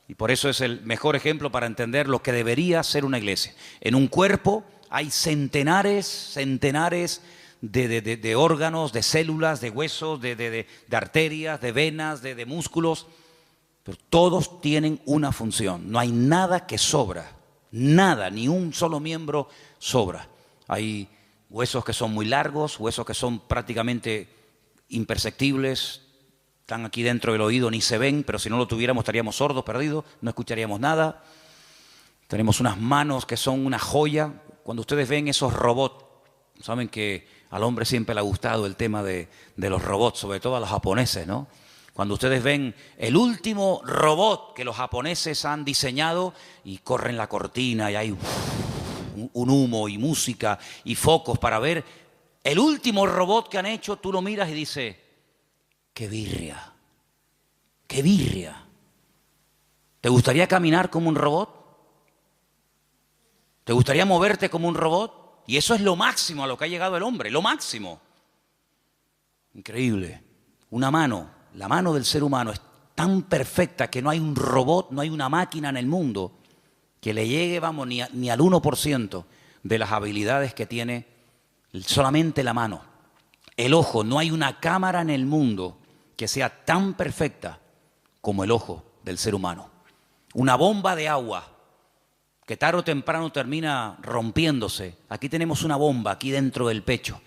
Y por eso es el mejor ejemplo para entender lo que debería ser una iglesia. En un cuerpo hay centenares de órganos, de células, de huesos, de arterias, de venas, de músculos, pero todos tienen una función. No hay nada que sobra, nada, ni un solo miembro sobra. Hay huesos que son muy largos, huesos que son prácticamente imperceptibles, están aquí dentro del oído, ni se ven, pero si no lo tuviéramos estaríamos sordos, perdidos, no escucharíamos nada. Tenemos unas manos que son una joya. Cuando ustedes ven esos robots, saben que al hombre siempre le ha gustado el tema de los robots, sobre todo a los japoneses, ¿no? Cuando ustedes ven el último robot que los japoneses han diseñado y corren la cortina y hay un humo y música y focos para ver el último robot que han hecho, tú lo miras y dices, ¡qué birria! ¡Qué birria! ¿Te gustaría caminar como un robot? ¿Te gustaría moverte como un robot? Y eso es lo máximo a lo que ha llegado el hombre, lo máximo. Increíble. Una mano, la mano del ser humano es tan perfecta que no hay un robot, no hay una máquina en el mundo que le llegue, vamos, ni al 1% de las habilidades que tiene solamente la mano. El ojo, no hay una cámara en el mundo que sea tan perfecta como el ojo del ser humano. Una bomba de agua que tarde o temprano termina rompiéndose. Aquí tenemos una bomba aquí dentro del pecho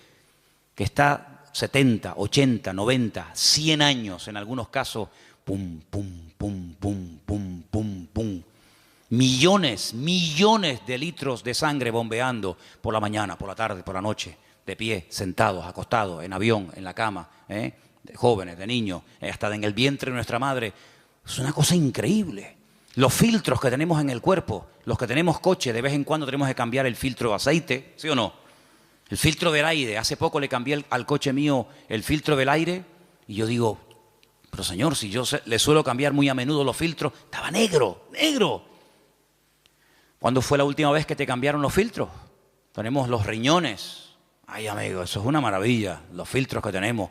que está 70, 80, 90, 100 años en algunos casos. Pum, pum, pum, pum, pum, pum, pum. Millones de litros de sangre bombeando por la mañana, por la tarde, por la noche, de pie, sentados, acostados, en avión, en la cama, de jóvenes, de niños, hasta en el vientre de nuestra madre. Es una cosa increíble. Los filtros que tenemos en el cuerpo, los que tenemos coche, de vez en cuando tenemos que cambiar el filtro de aceite, ¿sí o no? El filtro del aire. Hace poco le cambié al coche mío el filtro del aire y yo digo, pero señor, si yo le suelo cambiar muy a menudo los filtros, estaba negro, negro. ¿Cuándo fue la última vez que te cambiaron los filtros? Tenemos los riñones. Ay, amigo, eso es una maravilla, los filtros que tenemos.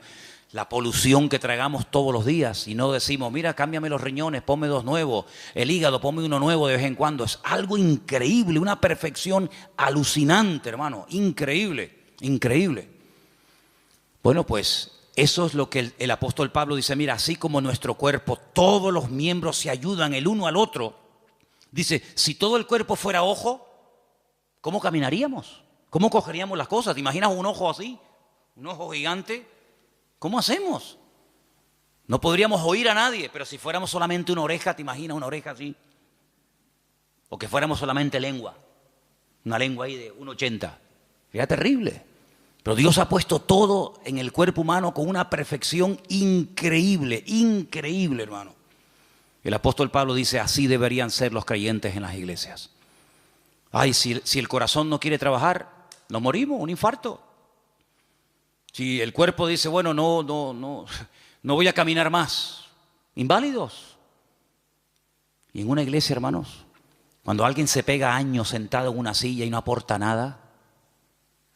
La polución que tragamos todos los días y no decimos, mira, cámbiame los riñones, ponme dos nuevos, el hígado, ponme uno nuevo de vez en cuando. Es algo increíble, una perfección alucinante, hermano, increíble, increíble. Bueno, pues eso es lo que el apóstol Pablo dice, mira, así como nuestro cuerpo, todos los miembros se ayudan el uno al otro. Dice, si todo el cuerpo fuera ojo, ¿cómo caminaríamos? ¿Cómo cogeríamos las cosas? ¿Te imaginas un ojo así? Un ojo gigante. ¿Cómo hacemos? No podríamos oír a nadie, pero si fuéramos solamente una oreja, ¿te imaginas una oreja así? O que fuéramos solamente lengua. Una lengua ahí de 1,80. Sería terrible. Pero Dios ha puesto todo en el cuerpo humano con una perfección increíble, increíble, hermano. El apóstol Pablo dice, así deberían ser los creyentes en las iglesias. Ay, si el corazón no quiere trabajar, nos morimos, un infarto. Si el cuerpo dice, bueno, no voy a caminar más, inválidos. Y en una iglesia, hermanos, cuando alguien se pega años sentado en una silla y no aporta nada,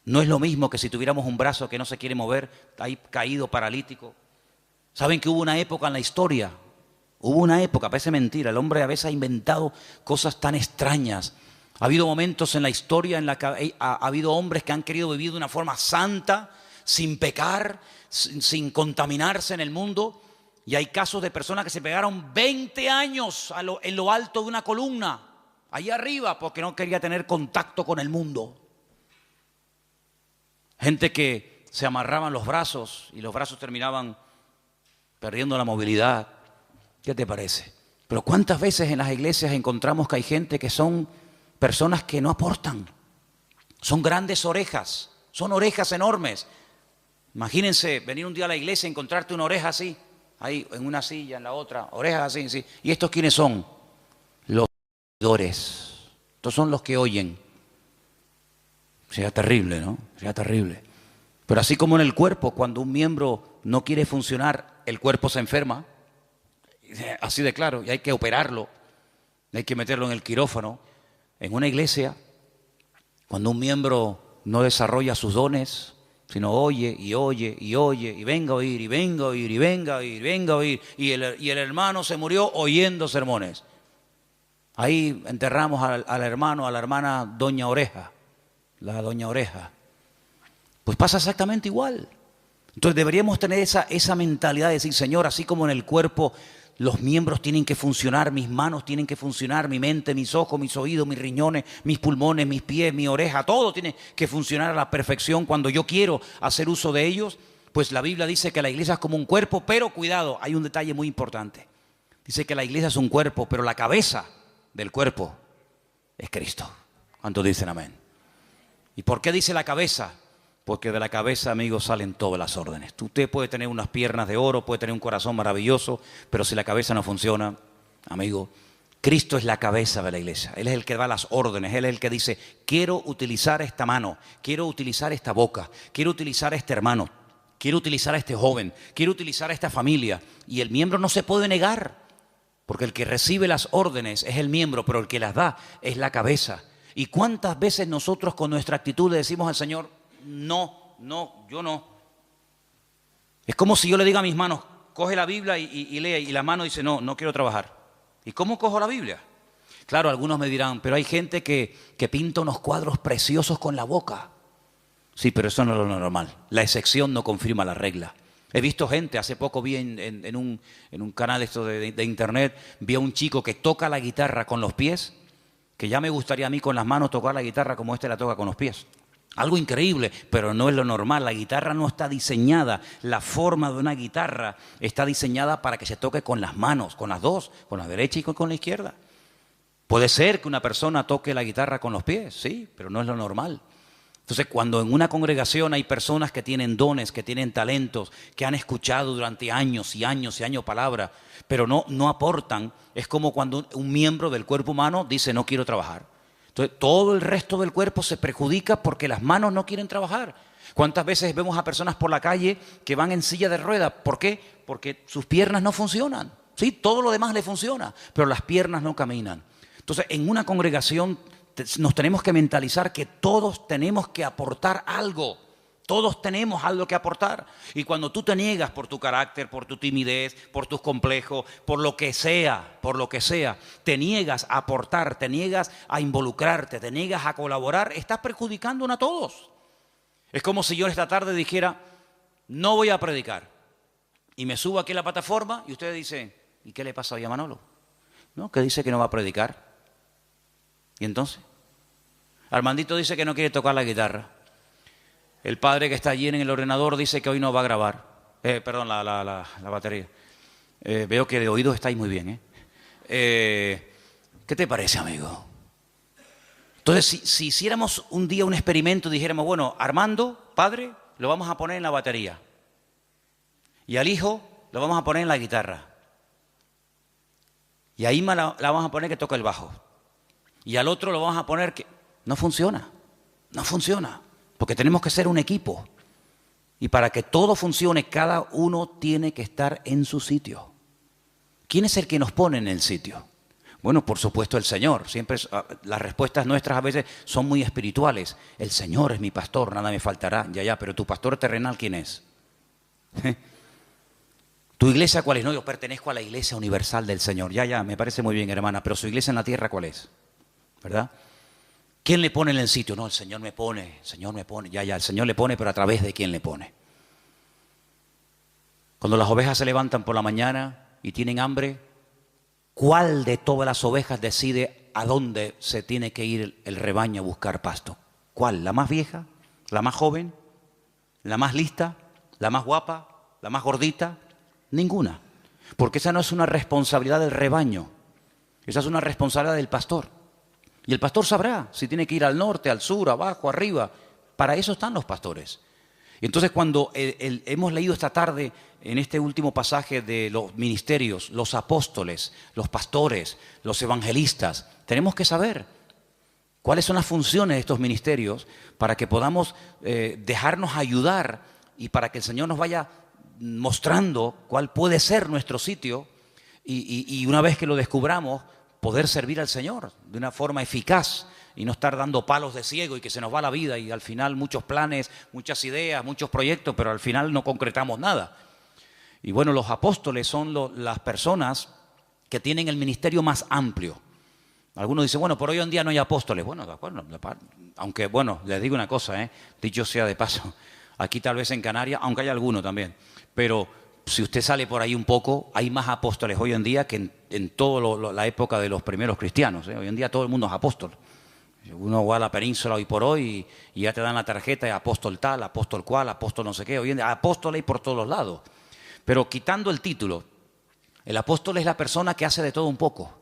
no es lo mismo que si tuviéramos un brazo que no se quiere mover, ahí caído, paralítico. ¿Saben que hubo una época en la historia? Hubo una época, parece mentira, el hombre a veces ha inventado cosas tan extrañas. Ha habido momentos en la historia en la que ha habido hombres que han querido vivir de una forma santa, sin pecar, sin contaminarse en el mundo. Y hay casos de personas que se pegaron 20 años en lo alto de una columna, allá arriba, porque no quería tener contacto con el mundo. Gente que se amarraban los brazos y los brazos terminaban perdiendo la movilidad. ¿Qué te parece? Pero ¿cuántas veces en las iglesias encontramos que hay gente que son personas que no aportan? Son grandes orejas, son orejas enormes. Imagínense venir un día a la iglesia y encontrarte una oreja así, ahí en una silla, en la otra, orejas así, así. ¿Y estos quiénes son? Los oidores. Estos son los que oyen. Sería terrible, ¿no? Sería terrible. Pero así como en el cuerpo, cuando un miembro no quiere funcionar, el cuerpo se enferma. Así de claro, y hay que operarlo, hay que meterlo en el quirófano. En una iglesia, cuando un miembro no desarrolla sus dones, sino oye, y venga a oír, y venga a oír, y venga a oír, y venga a oír, y el hermano se murió oyendo sermones. Ahí enterramos al hermano, a la hermana Doña Oreja, la Doña Oreja. Pues pasa exactamente igual. Entonces deberíamos tener esa mentalidad de decir, Señor, así como en el cuerpo los miembros tienen que funcionar, mis manos tienen que funcionar, mi mente, mis ojos, mis oídos, mis riñones, mis pulmones, mis pies, mi oreja, todo tiene que funcionar a la perfección cuando yo quiero hacer uso de ellos. Pues la Biblia dice que la iglesia es como un cuerpo, pero cuidado, hay un detalle muy importante. Dice que la iglesia es un cuerpo, pero la cabeza del cuerpo es Cristo. ¿Cuántos dicen amén? ¿Y por qué dice la cabeza? Porque de la cabeza, amigos, salen todas las órdenes. Usted puede tener unas piernas de oro, puede tener un corazón maravilloso, pero si la cabeza no funciona, amigo, Cristo es la cabeza de la iglesia. Él es el que da las órdenes, Él es el que dice, quiero utilizar esta mano, quiero utilizar esta boca, quiero utilizar a este hermano, quiero utilizar a este joven, quiero utilizar a esta familia. Y el miembro no se puede negar, porque el que recibe las órdenes es el miembro, pero el que las da es la cabeza. ¿Y cuántas veces nosotros con nuestra actitud le decimos al Señor, no, yo no? Es como si yo le diga a mis manos, coge la Biblia y lee, y la mano dice, no quiero trabajar. ¿Y cómo cojo la Biblia? Claro, algunos me dirán, pero hay gente que pinta unos cuadros preciosos con la boca. Sí, pero eso no es lo normal. La excepción no confirma la regla. He visto gente, hace poco vi en un canal esto de internet, vi a un chico que toca la guitarra con los pies, que ya me gustaría a mí con las manos tocar la guitarra como este la toca con los pies. Algo increíble, pero no es lo normal. La guitarra no está diseñada, la forma de una guitarra está diseñada para que se toque con las manos, con las dos, con la derecha y con la izquierda. Puede ser que una persona toque la guitarra con los pies, sí, pero no es lo normal. Entonces, cuando en una congregación hay personas que tienen dones, que tienen talentos, que han escuchado durante años y años y años palabra, pero no aportan, es como cuando un miembro del cuerpo humano dice no quiero trabajar. Entonces, todo el resto del cuerpo se perjudica porque las manos no quieren trabajar. ¿Cuántas veces vemos a personas por la calle que van en silla de ruedas? ¿Por qué? Porque sus piernas no funcionan. Sí, todo lo demás le funciona, pero las piernas no caminan. Entonces, en una congregación nos tenemos que mentalizar que todos tenemos que aportar algo. Todos tenemos algo que aportar. Y cuando tú te niegas por tu carácter, por tu timidez, por tus complejos, por lo que sea, te niegas a aportar, te niegas a involucrarte, te niegas a colaborar, estás perjudicándonos a todos. Es como si yo esta tarde dijera, no voy a predicar. Y me subo aquí a la plataforma y ustedes dicen, ¿y qué le pasa hoy a Manolo? ¿No? Que dice que no va a predicar. ¿Y entonces? Armandito dice que no quiere tocar la guitarra. El padre que está allí en el ordenador dice que hoy no va a grabar. La batería. Veo que de oídos estáis muy bien. ¿Qué te parece, amigo? Entonces, si hiciéramos un día un experimento y dijéramos, bueno, Armando, padre, lo vamos a poner en la batería. Y al hijo lo vamos a poner en la guitarra. Y a Ima la vamos a poner que toca el bajo. Y al otro lo vamos a poner que... No funciona. Porque tenemos que ser un equipo. Y para que todo funcione, cada uno tiene que estar en su sitio. ¿Quién es el que nos pone en el sitio? Bueno, por supuesto el Señor. Siempre las respuestas nuestras a veces son muy espirituales. El Señor es mi pastor, nada me faltará. Ya, pero tu pastor terrenal, ¿quién es? ¿Tu iglesia cuál es? No, yo pertenezco a la iglesia universal del Señor. Ya, me parece muy bien, hermana, pero su iglesia en la tierra, ¿cuál es? ¿Verdad? ¿Quién le pone en el sitio? No, el Señor me pone, ya, el Señor le pone, pero ¿a través de quién le pone? Cuando las ovejas se levantan por la mañana y tienen hambre, ¿cuál de todas las ovejas decide a dónde se tiene que ir el rebaño a buscar pasto? ¿Cuál? ¿La más vieja? ¿La más joven? ¿La más lista? ¿La más guapa? ¿La más gordita? Ninguna. Porque esa no es una responsabilidad del rebaño. Esa es una responsabilidad del pastor. Y el pastor sabrá si tiene que ir al norte, al sur, abajo, arriba. Para eso están los pastores. Y entonces cuando hemos leído esta tarde en este último pasaje de los ministerios, los apóstoles, los pastores, los evangelistas, tenemos que saber cuáles son las funciones de estos ministerios para que podamos dejarnos ayudar y para que el Señor nos vaya mostrando cuál puede ser nuestro sitio y una vez que lo descubramos, poder servir al Señor de una forma eficaz y no estar dando palos de ciego y que se nos va la vida y al final muchos planes, muchas ideas, muchos proyectos, pero al final no concretamos nada. Y bueno, los apóstoles son las personas que tienen el ministerio más amplio. Algunos dicen, bueno, por hoy en día no hay apóstoles. Bueno, de acuerdo, aunque bueno, les digo una cosa, dicho sea de paso, aquí tal vez en Canarias, aunque hay alguno también, pero si usted sale por ahí un poco, hay más apóstoles hoy en día que en toda la época de los primeros cristianos. Hoy en día todo el mundo es apóstol. Uno va a la península hoy por hoy y ya te dan la tarjeta de apóstol tal, apóstol cual, apóstol no sé qué. Hoy en día apóstol hay por todos los lados. Pero quitando el título, el apóstol es la persona que hace de todo un poco.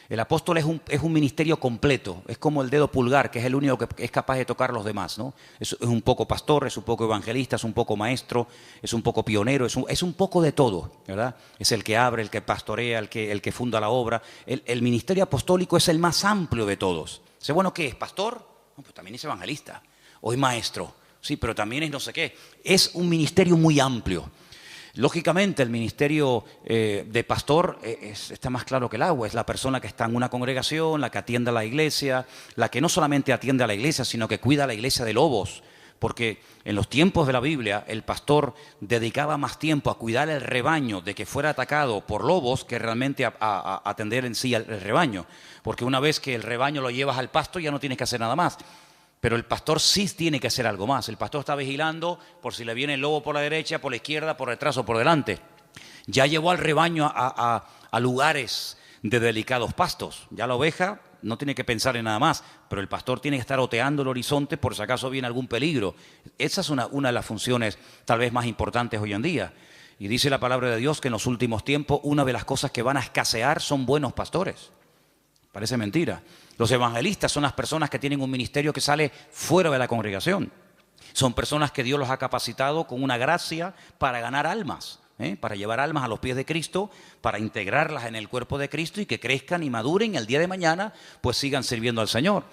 El apóstol es un ministerio completo, es como el dedo pulgar, que es el único que es capaz de tocar los demás, ¿no? Es un poco pastor, es un poco evangelista, es un poco maestro, es un poco pionero, es un poco de todo, ¿verdad? Es el que abre, el que pastorea, el que funda la obra. El ministerio apostólico es el más amplio de todos. ¿Sé bueno qué es? ¿Pastor? No, pues también es evangelista. O es maestro, sí, pero también es no sé qué. Es un ministerio muy amplio. Lógicamente el ministerio de pastor está más claro que el agua, es la persona que está en una congregación, la que atiende a la iglesia, la que no solamente atiende a la iglesia, sino que cuida a la iglesia de lobos, porque en los tiempos de la Biblia el pastor dedicaba más tiempo a cuidar el rebaño de que fuera atacado por lobos que realmente a atender en sí el rebaño, porque una vez que el rebaño lo llevas al pasto ya no tienes que hacer nada más. Pero el pastor sí tiene que hacer algo más. El pastor está vigilando por si le viene el lobo por la derecha, por la izquierda, por detrás o por delante. Ya llevó al rebaño a lugares de delicados pastos. Ya la oveja no tiene que pensar en nada más, pero el pastor tiene que estar oteando el horizonte por si acaso viene algún peligro. Esa es una de las funciones tal vez más importantes hoy en día. Y dice la palabra de Dios que en los últimos tiempos una de las cosas que van a escasear son buenos pastores. Parece mentira. Los evangelistas son las personas que tienen un ministerio que sale fuera de la congregación. Son personas que Dios los ha capacitado con una gracia para ganar almas, para llevar almas a los pies de Cristo, para integrarlas en el cuerpo de Cristo y que crezcan y maduren y el día de mañana pues sigan sirviendo al Señor.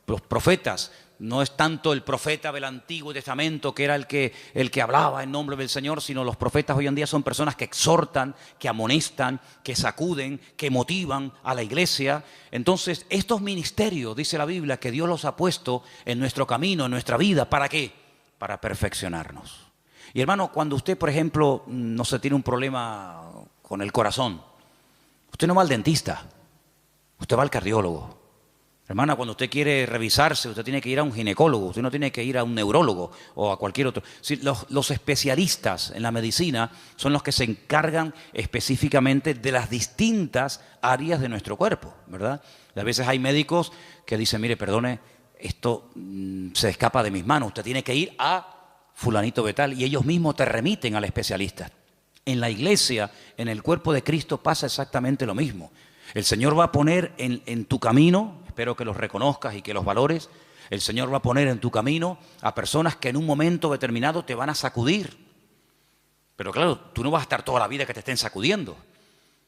Los profetas, no es tanto el profeta del Antiguo Testamento que era el que hablaba en nombre del Señor, sino los profetas hoy en día son personas que exhortan, que amonestan, que sacuden, que motivan a la iglesia. Entonces, estos ministerios, dice la Biblia, que Dios los ha puesto en nuestro camino, en nuestra vida, ¿para qué? Para perfeccionarnos. Y hermano, cuando usted, por ejemplo, no se tiene un problema con el corazón, usted no va al dentista, usted va al cardiólogo. Hermana, cuando usted quiere revisarse, usted tiene que ir a un ginecólogo, usted no tiene que ir a un neurólogo o a cualquier otro. Sí, los especialistas en la medicina son los que se encargan específicamente de las distintas áreas de nuestro cuerpo, ¿verdad? Y a veces hay médicos que dicen, mire, perdone, esto se escapa de mis manos, usted tiene que ir a fulanito de tal, y ellos mismos te remiten al especialista. En la iglesia, en el cuerpo de Cristo pasa exactamente lo mismo. El Señor va a poner en tu camino, espero que los reconozcas y que los valores, el Señor va a poner en tu camino a personas que en un momento determinado te van a sacudir. Pero claro, tú no vas a estar toda la vida que te estén sacudiendo,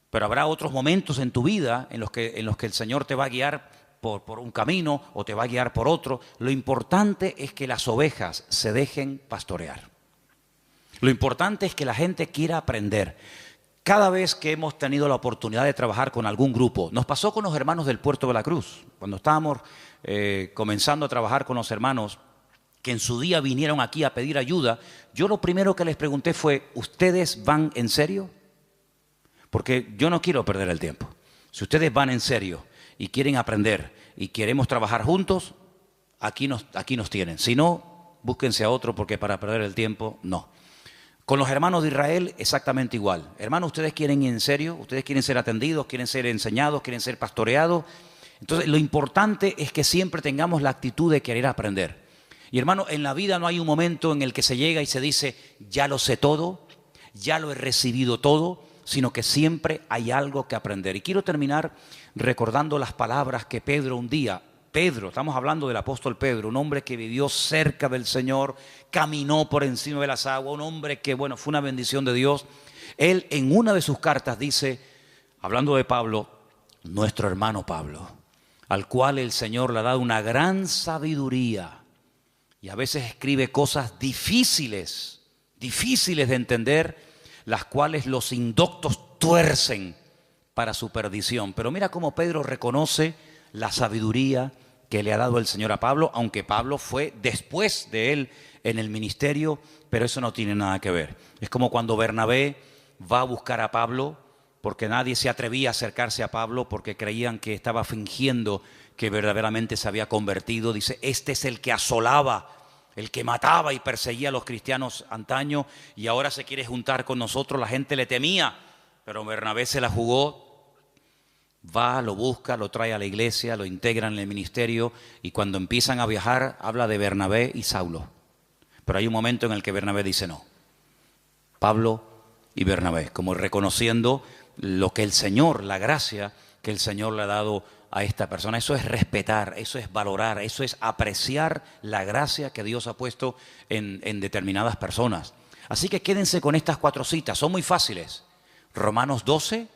pero habrá otros momentos en tu vida en los que el Señor te va a guiar por un camino o te va a guiar por otro. Lo importante es que las ovejas se dejen pastorear. Lo importante es que la gente quiera aprender. Cada vez que hemos tenido la oportunidad de trabajar con algún grupo, nos pasó con los hermanos del Puerto de la Cruz, cuando estábamos comenzando a trabajar con los hermanos que en su día vinieron aquí a pedir ayuda, yo lo primero que les pregunté fue, ¿ustedes van en serio? Porque yo no quiero perder el tiempo. Si ustedes van en serio y quieren aprender y queremos trabajar juntos, aquí nos tienen. Si no, búsquense a otro porque para perder el tiempo, no. Con los hermanos de Israel, exactamente igual. Hermanos, ¿ustedes quieren ir en serio? ¿Ustedes quieren ser atendidos? ¿Quieren ser enseñados? ¿Quieren ser pastoreados? Entonces, lo importante es que siempre tengamos la actitud de querer aprender. Y hermano, en la vida no hay un momento en el que se llega y se dice, ya lo sé todo, ya lo he recibido todo, sino que siempre hay algo que aprender. Y quiero terminar recordando las palabras que Pedro un día, estamos hablando del apóstol Pedro, un hombre que vivió cerca del Señor, caminó por encima de las aguas, un hombre que, bueno, fue una bendición de Dios. Él en una de sus cartas dice, hablando de Pablo, nuestro hermano Pablo, al cual el Señor le ha dado una gran sabiduría y a veces escribe cosas difíciles de entender, las cuales los indoctos tuercen para su perdición. Pero mira cómo Pedro reconoce la sabiduría que le ha dado el Señor a Pablo, aunque Pablo fue después de él en el ministerio, pero eso no tiene nada que ver. Es como cuando Bernabé va a buscar a Pablo, porque nadie se atrevía a acercarse a Pablo porque creían que estaba fingiendo que verdaderamente se había convertido. Dice, este es el que asolaba, el que mataba y perseguía a los cristianos antaño y ahora se quiere juntar con nosotros. La gente le temía, pero Bernabé se la jugó. Va, lo busca, lo trae a la iglesia, lo integra en el ministerio y cuando empiezan a viajar habla de Bernabé y Saulo. Pero hay un momento en el que Bernabé dice no. Pablo y Bernabé, como reconociendo lo que el Señor, la gracia que el Señor le ha dado a esta persona. Eso es respetar, eso es valorar, eso es apreciar la gracia que Dios ha puesto en determinadas personas. Así que quédense con estas 4 citas, son muy fáciles. Romanos 12,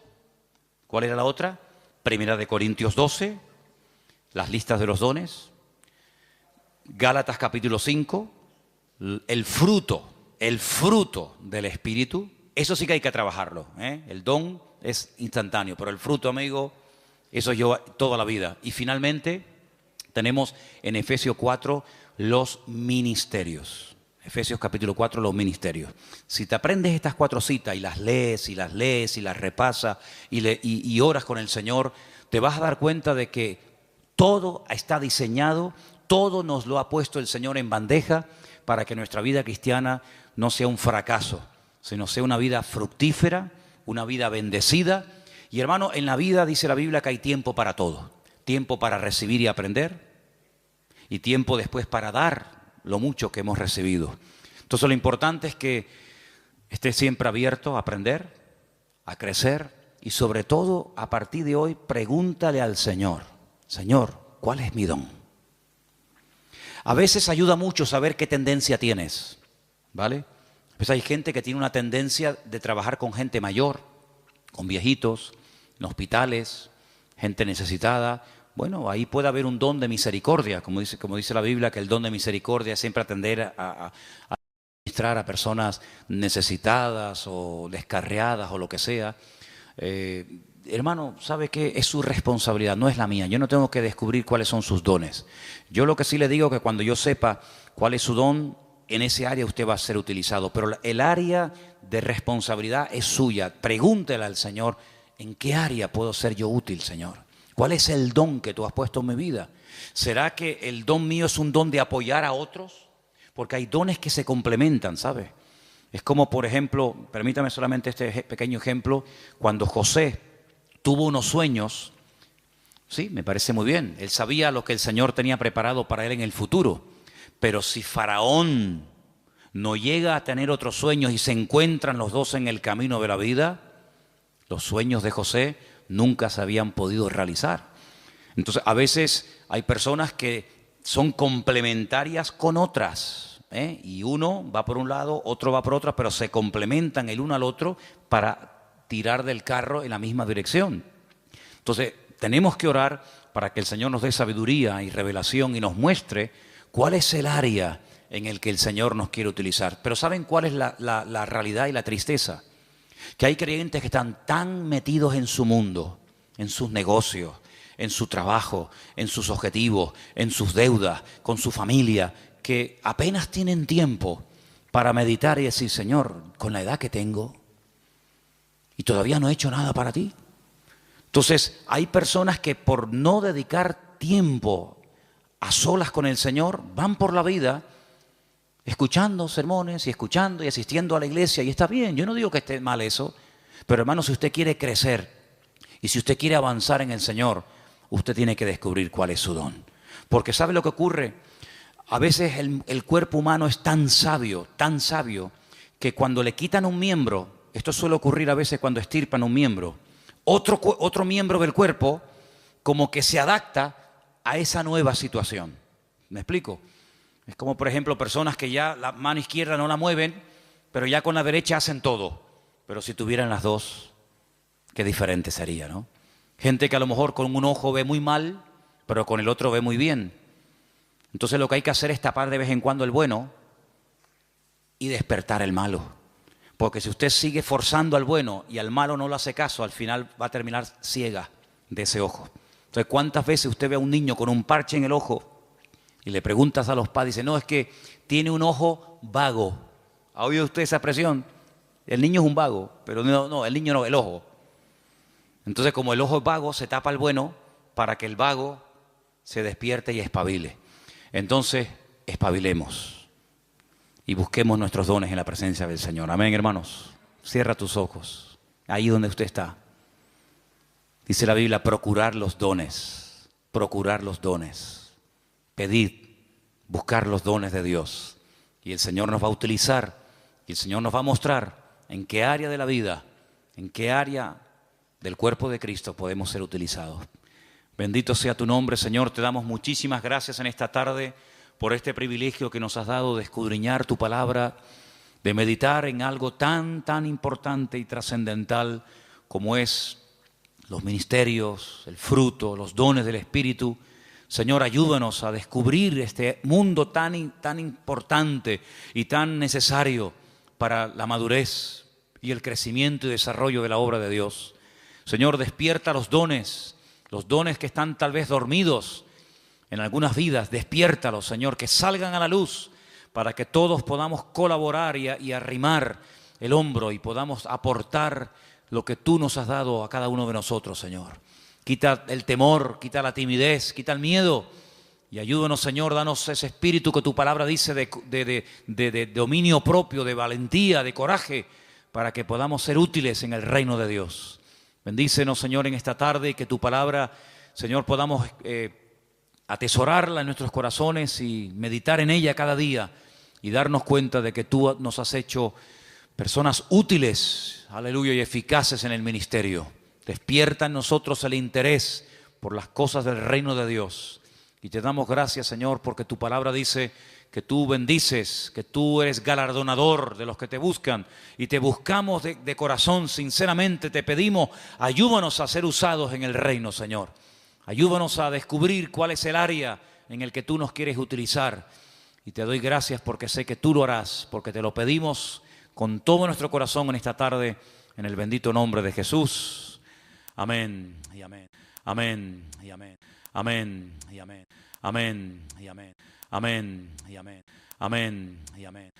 ¿cuál era la otra? Primera de Corintios 12, las listas de los dones. Gálatas capítulo 5, el fruto del Espíritu. Eso sí que hay que trabajarlo, ¿eh? El don es instantáneo, pero el fruto, amigo, eso lleva toda la vida. Y finalmente tenemos en Efesios 4 los ministerios. Efesios capítulo 4, los ministerios. Si te aprendes estas 4 citas y las lees y las repasas y oras con el Señor, te vas a dar cuenta de que todo está diseñado Todo nos lo ha puesto el Señor en bandeja para que nuestra vida cristiana no sea un fracaso, sino sea una vida fructífera, una vida bendecida. Y hermano, en la vida dice la Biblia que hay tiempo para todo. Tiempo para recibir y aprender, y tiempo después para dar lo mucho que hemos recibido. Entonces lo importante es que estés siempre abierto a aprender, a crecer, y sobre todo, a partir de hoy, pregúntale al Señor: Señor, ¿cuál es mi don? A veces ayuda mucho saber qué tendencia tienes, ¿vale? Pues hay gente que tiene una tendencia de trabajar con gente mayor, con viejitos, en hospitales, gente necesitada. Bueno, ahí puede haber un don de misericordia, como dice la Biblia, que el don de misericordia es siempre atender a administrar a personas necesitadas o descarriadas o lo que sea. Hermano, ¿sabe qué? Es su responsabilidad, no es la mía. Yo no tengo que descubrir cuáles son sus dones. Yo lo que sí le digo es que cuando yo sepa cuál es su don, en ese área usted va a ser utilizado. Pero el área de responsabilidad es suya. Pregúntele al Señor: ¿en qué área puedo ser yo útil, Señor? ¿Cuál es el don que tú has puesto en mi vida? ¿Será que el don mío es un don de apoyar a otros? Porque hay dones que se complementan, ¿sabe? Es como, por ejemplo, permítame solamente este pequeño ejemplo, cuando José tuvo unos sueños. Sí, me parece muy bien. Él sabía lo que el Señor tenía preparado para él en el futuro. Pero si Faraón no llega a tener otros sueños y se encuentran los dos en el camino de la vida, los sueños de José nunca se habían podido realizar. Entonces, a veces hay personas que son complementarias con otras, y uno va por un lado, otro va por otro, pero se complementan el uno al otro para tirar del carro en la misma dirección. Entonces, tenemos que orar para que el Señor nos dé sabiduría y revelación y nos muestre cuál es el área en el que el Señor nos quiere utilizar. Pero ¿saben cuál es la realidad y la tristeza? Que hay creyentes que están tan metidos en su mundo, en sus negocios, en su trabajo, en sus objetivos, en sus deudas, con su familia, que apenas tienen tiempo para meditar y decir: Señor, con la edad que tengo y todavía no he hecho nada para ti. Entonces, hay personas que por no dedicar tiempo a solas con el Señor, van por la vida escuchando sermones y escuchando y asistiendo a la iglesia, y está bien, yo no digo que esté mal eso, pero hermano, si usted quiere crecer y si usted quiere avanzar en el Señor, usted tiene que descubrir cuál es su don. Porque ¿sabe lo que ocurre? A veces el cuerpo humano es tan sabio, que cuando le quitan un miembro, esto suele ocurrir a veces cuando extirpan un miembro, otro miembro del cuerpo como que se adapta a esa nueva situación. ¿Me explico? Es como, por ejemplo, personas que ya la mano izquierda no la mueven, pero ya con la derecha hacen todo. Pero si tuvieran las dos, qué diferente sería, ¿no? Gente que a lo mejor con un ojo ve muy mal, pero con el otro ve muy bien. Entonces lo que hay que hacer es tapar de vez en cuando el bueno y despertar el malo. Porque si usted sigue forzando al bueno y al malo no le hace caso, al final va a terminar ciega de ese ojo. Entonces, ¿cuántas veces usted ve a un niño con un parche en el ojo y le preguntas a los padres, dice: no, es que tiene un ojo vago? ¿Ha oído usted esa expresión? El niño es un vago, pero no, el niño no, el ojo. Entonces, como el ojo es vago, se tapa el bueno para que el vago se despierte y espabile. Entonces, espabilemos y busquemos nuestros dones en la presencia del Señor. Amén, hermanos. Cierra tus ojos, ahí donde usted está. Dice la Biblia: procurar los dones, procurar los dones. Pedid, buscar los dones de Dios. Y el Señor nos va a utilizar, y el Señor nos va a mostrar en qué área de la vida, en qué área del cuerpo de Cristo podemos ser utilizados. Bendito sea tu nombre, Señor. Te damos muchísimas gracias en esta tarde por este privilegio que nos has dado de escudriñar tu palabra, de meditar en algo tan importante y trascendental como es los ministerios, el fruto, los dones del Espíritu. Señor, ayúdanos a descubrir este mundo tan importante y tan necesario para la madurez y el crecimiento y desarrollo de la obra de Dios. Señor, despierta los dones que están tal vez dormidos en algunas vidas. Despiértalos, Señor, que salgan a la luz para que todos podamos colaborar y arrimar el hombro y podamos aportar lo que tú nos has dado a cada uno de nosotros, Señor. Quita el temor, quita la timidez, quita el miedo Y ayúdanos, Señor, danos ese espíritu que tu palabra dice de dominio propio, de valentía, de coraje, para que podamos ser útiles en el reino de Dios. Bendícenos, Señor, en esta tarde y que tu palabra, Señor, podamos atesorarla en nuestros corazones y meditar en ella cada día y darnos cuenta de que tú nos has hecho personas útiles, aleluya, y eficaces en el ministerio. Despierta en nosotros el interés por las cosas del reino de Dios. Y te damos gracias, Señor, porque tu palabra dice que tú bendices, que tú eres galardonador de los que te buscan. Y te buscamos de corazón, sinceramente te pedimos, ayúdanos a ser usados en el reino, Señor. Ayúdanos a descubrir cuál es el área en el que tú nos quieres utilizar. Y te doy gracias porque sé que tú lo harás, porque te lo pedimos con todo nuestro corazón en esta tarde, en el bendito nombre de Jesús. Amén y amén. Amén y amén. Amén y amén. Amén y amén. Amén y amén. Amén y amén.